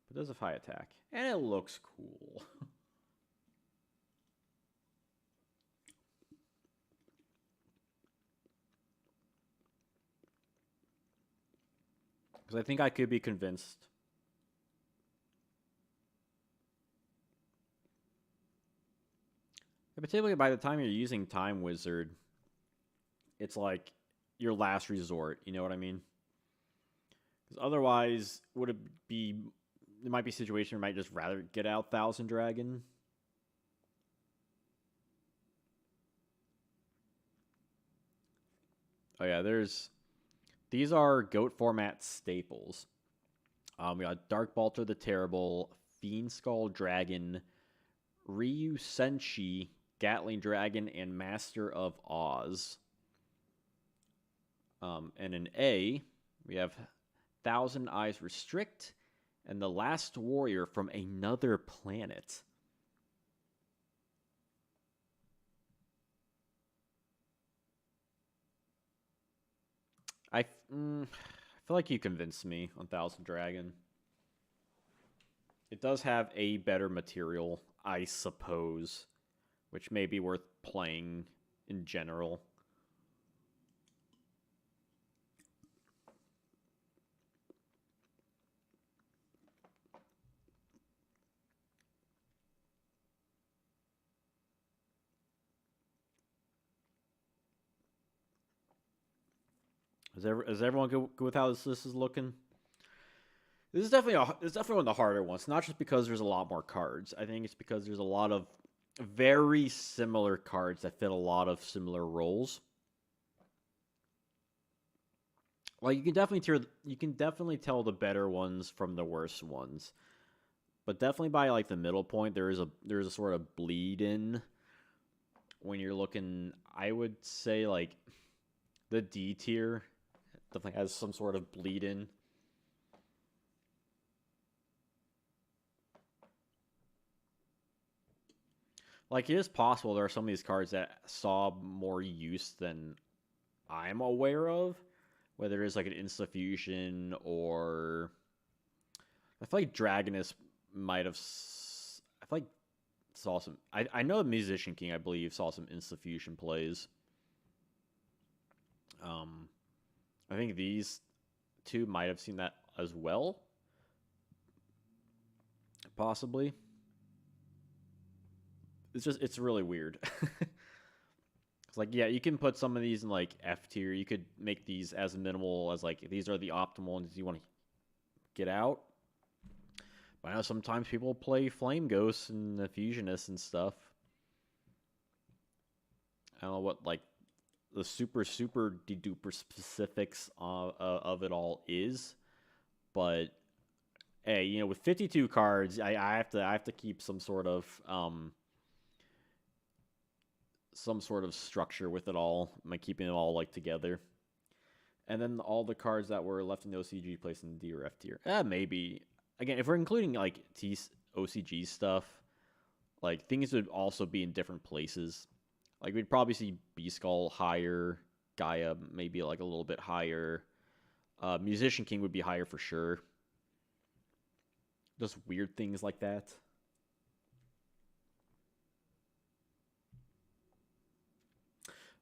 But it does have high attack. And it looks cool. Because I think I could be convinced. And particularly by the time you're using Time Wizard, it's like your last resort. You know what I mean? Because otherwise, would it be... There might be a situation where you might just rather get out Thousand Dragon. Oh yeah, these are GOAT format staples. We got Dark Balter the Terrible, Fiend Skull Dragon, Ryu Senshi, Gatling Dragon, and Master of Oz. And in A, we have Thousand Eyes Restrict, and The Last Warrior from Another Planet. I feel like you convinced me on Thousand Dragon. It does have a better material, I suppose, which may be worth playing in general. Is everyone good with how this is looking? This is definitely one of the harder ones. Not just because there's a lot more cards. I think it's because there's a lot of very similar cards that fit a lot of similar roles. Like you can definitely tell the better ones from the worst ones. But definitely by like the middle point, there's a sort of bleed in when you're looking. I would say like the D tier definitely has some sort of bleed in. Like, it is possible there are some of these cards that saw more use than I'm aware of. Whether it's like an Insta-fusion or... I feel like Dragonus might have... I feel like saw some... I know Musician King, I believe, saw some Insta-fusion plays. I think these two might have seen that as well. Possibly. It's really weird. It's like, yeah, you can put some of these in like F tier. You could make these as minimal as like, these are the optimal ones you want to get out. But I know sometimes people play Flame Ghosts and the Fusionists and stuff. I don't know what like the super duper specifics of it all is, but hey, you know, with 52 cards, I have to keep some sort of structure with it all. Am I keeping it all like together? And then all the cards that were left in the OCG placed in D or F tier. Maybe. Again, if we're including like OCG stuff, like things would also be in different places. Like we'd probably see B-Skull higher, Gaia maybe like a little bit higher. Musician King would be higher for sure. Just weird things like that.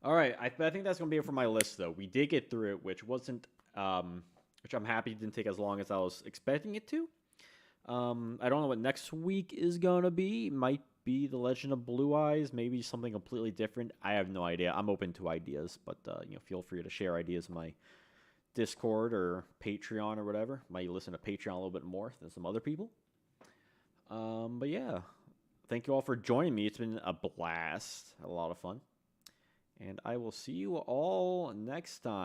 All right, I think that's going to be it for my list, though. We did get through it, which wasn't, which I'm happy didn't take as long as I was expecting it to. I don't know what next week is going to be. It might be The Legend of Blue Eyes, maybe something completely different. I have no idea. I'm open to ideas, but, you know, feel free to share ideas in my Discord or Patreon or whatever. Might listen to Patreon a little bit more than some other people. But yeah, thank you all for joining me. It's been a blast, a lot of fun. And I will see you all next time.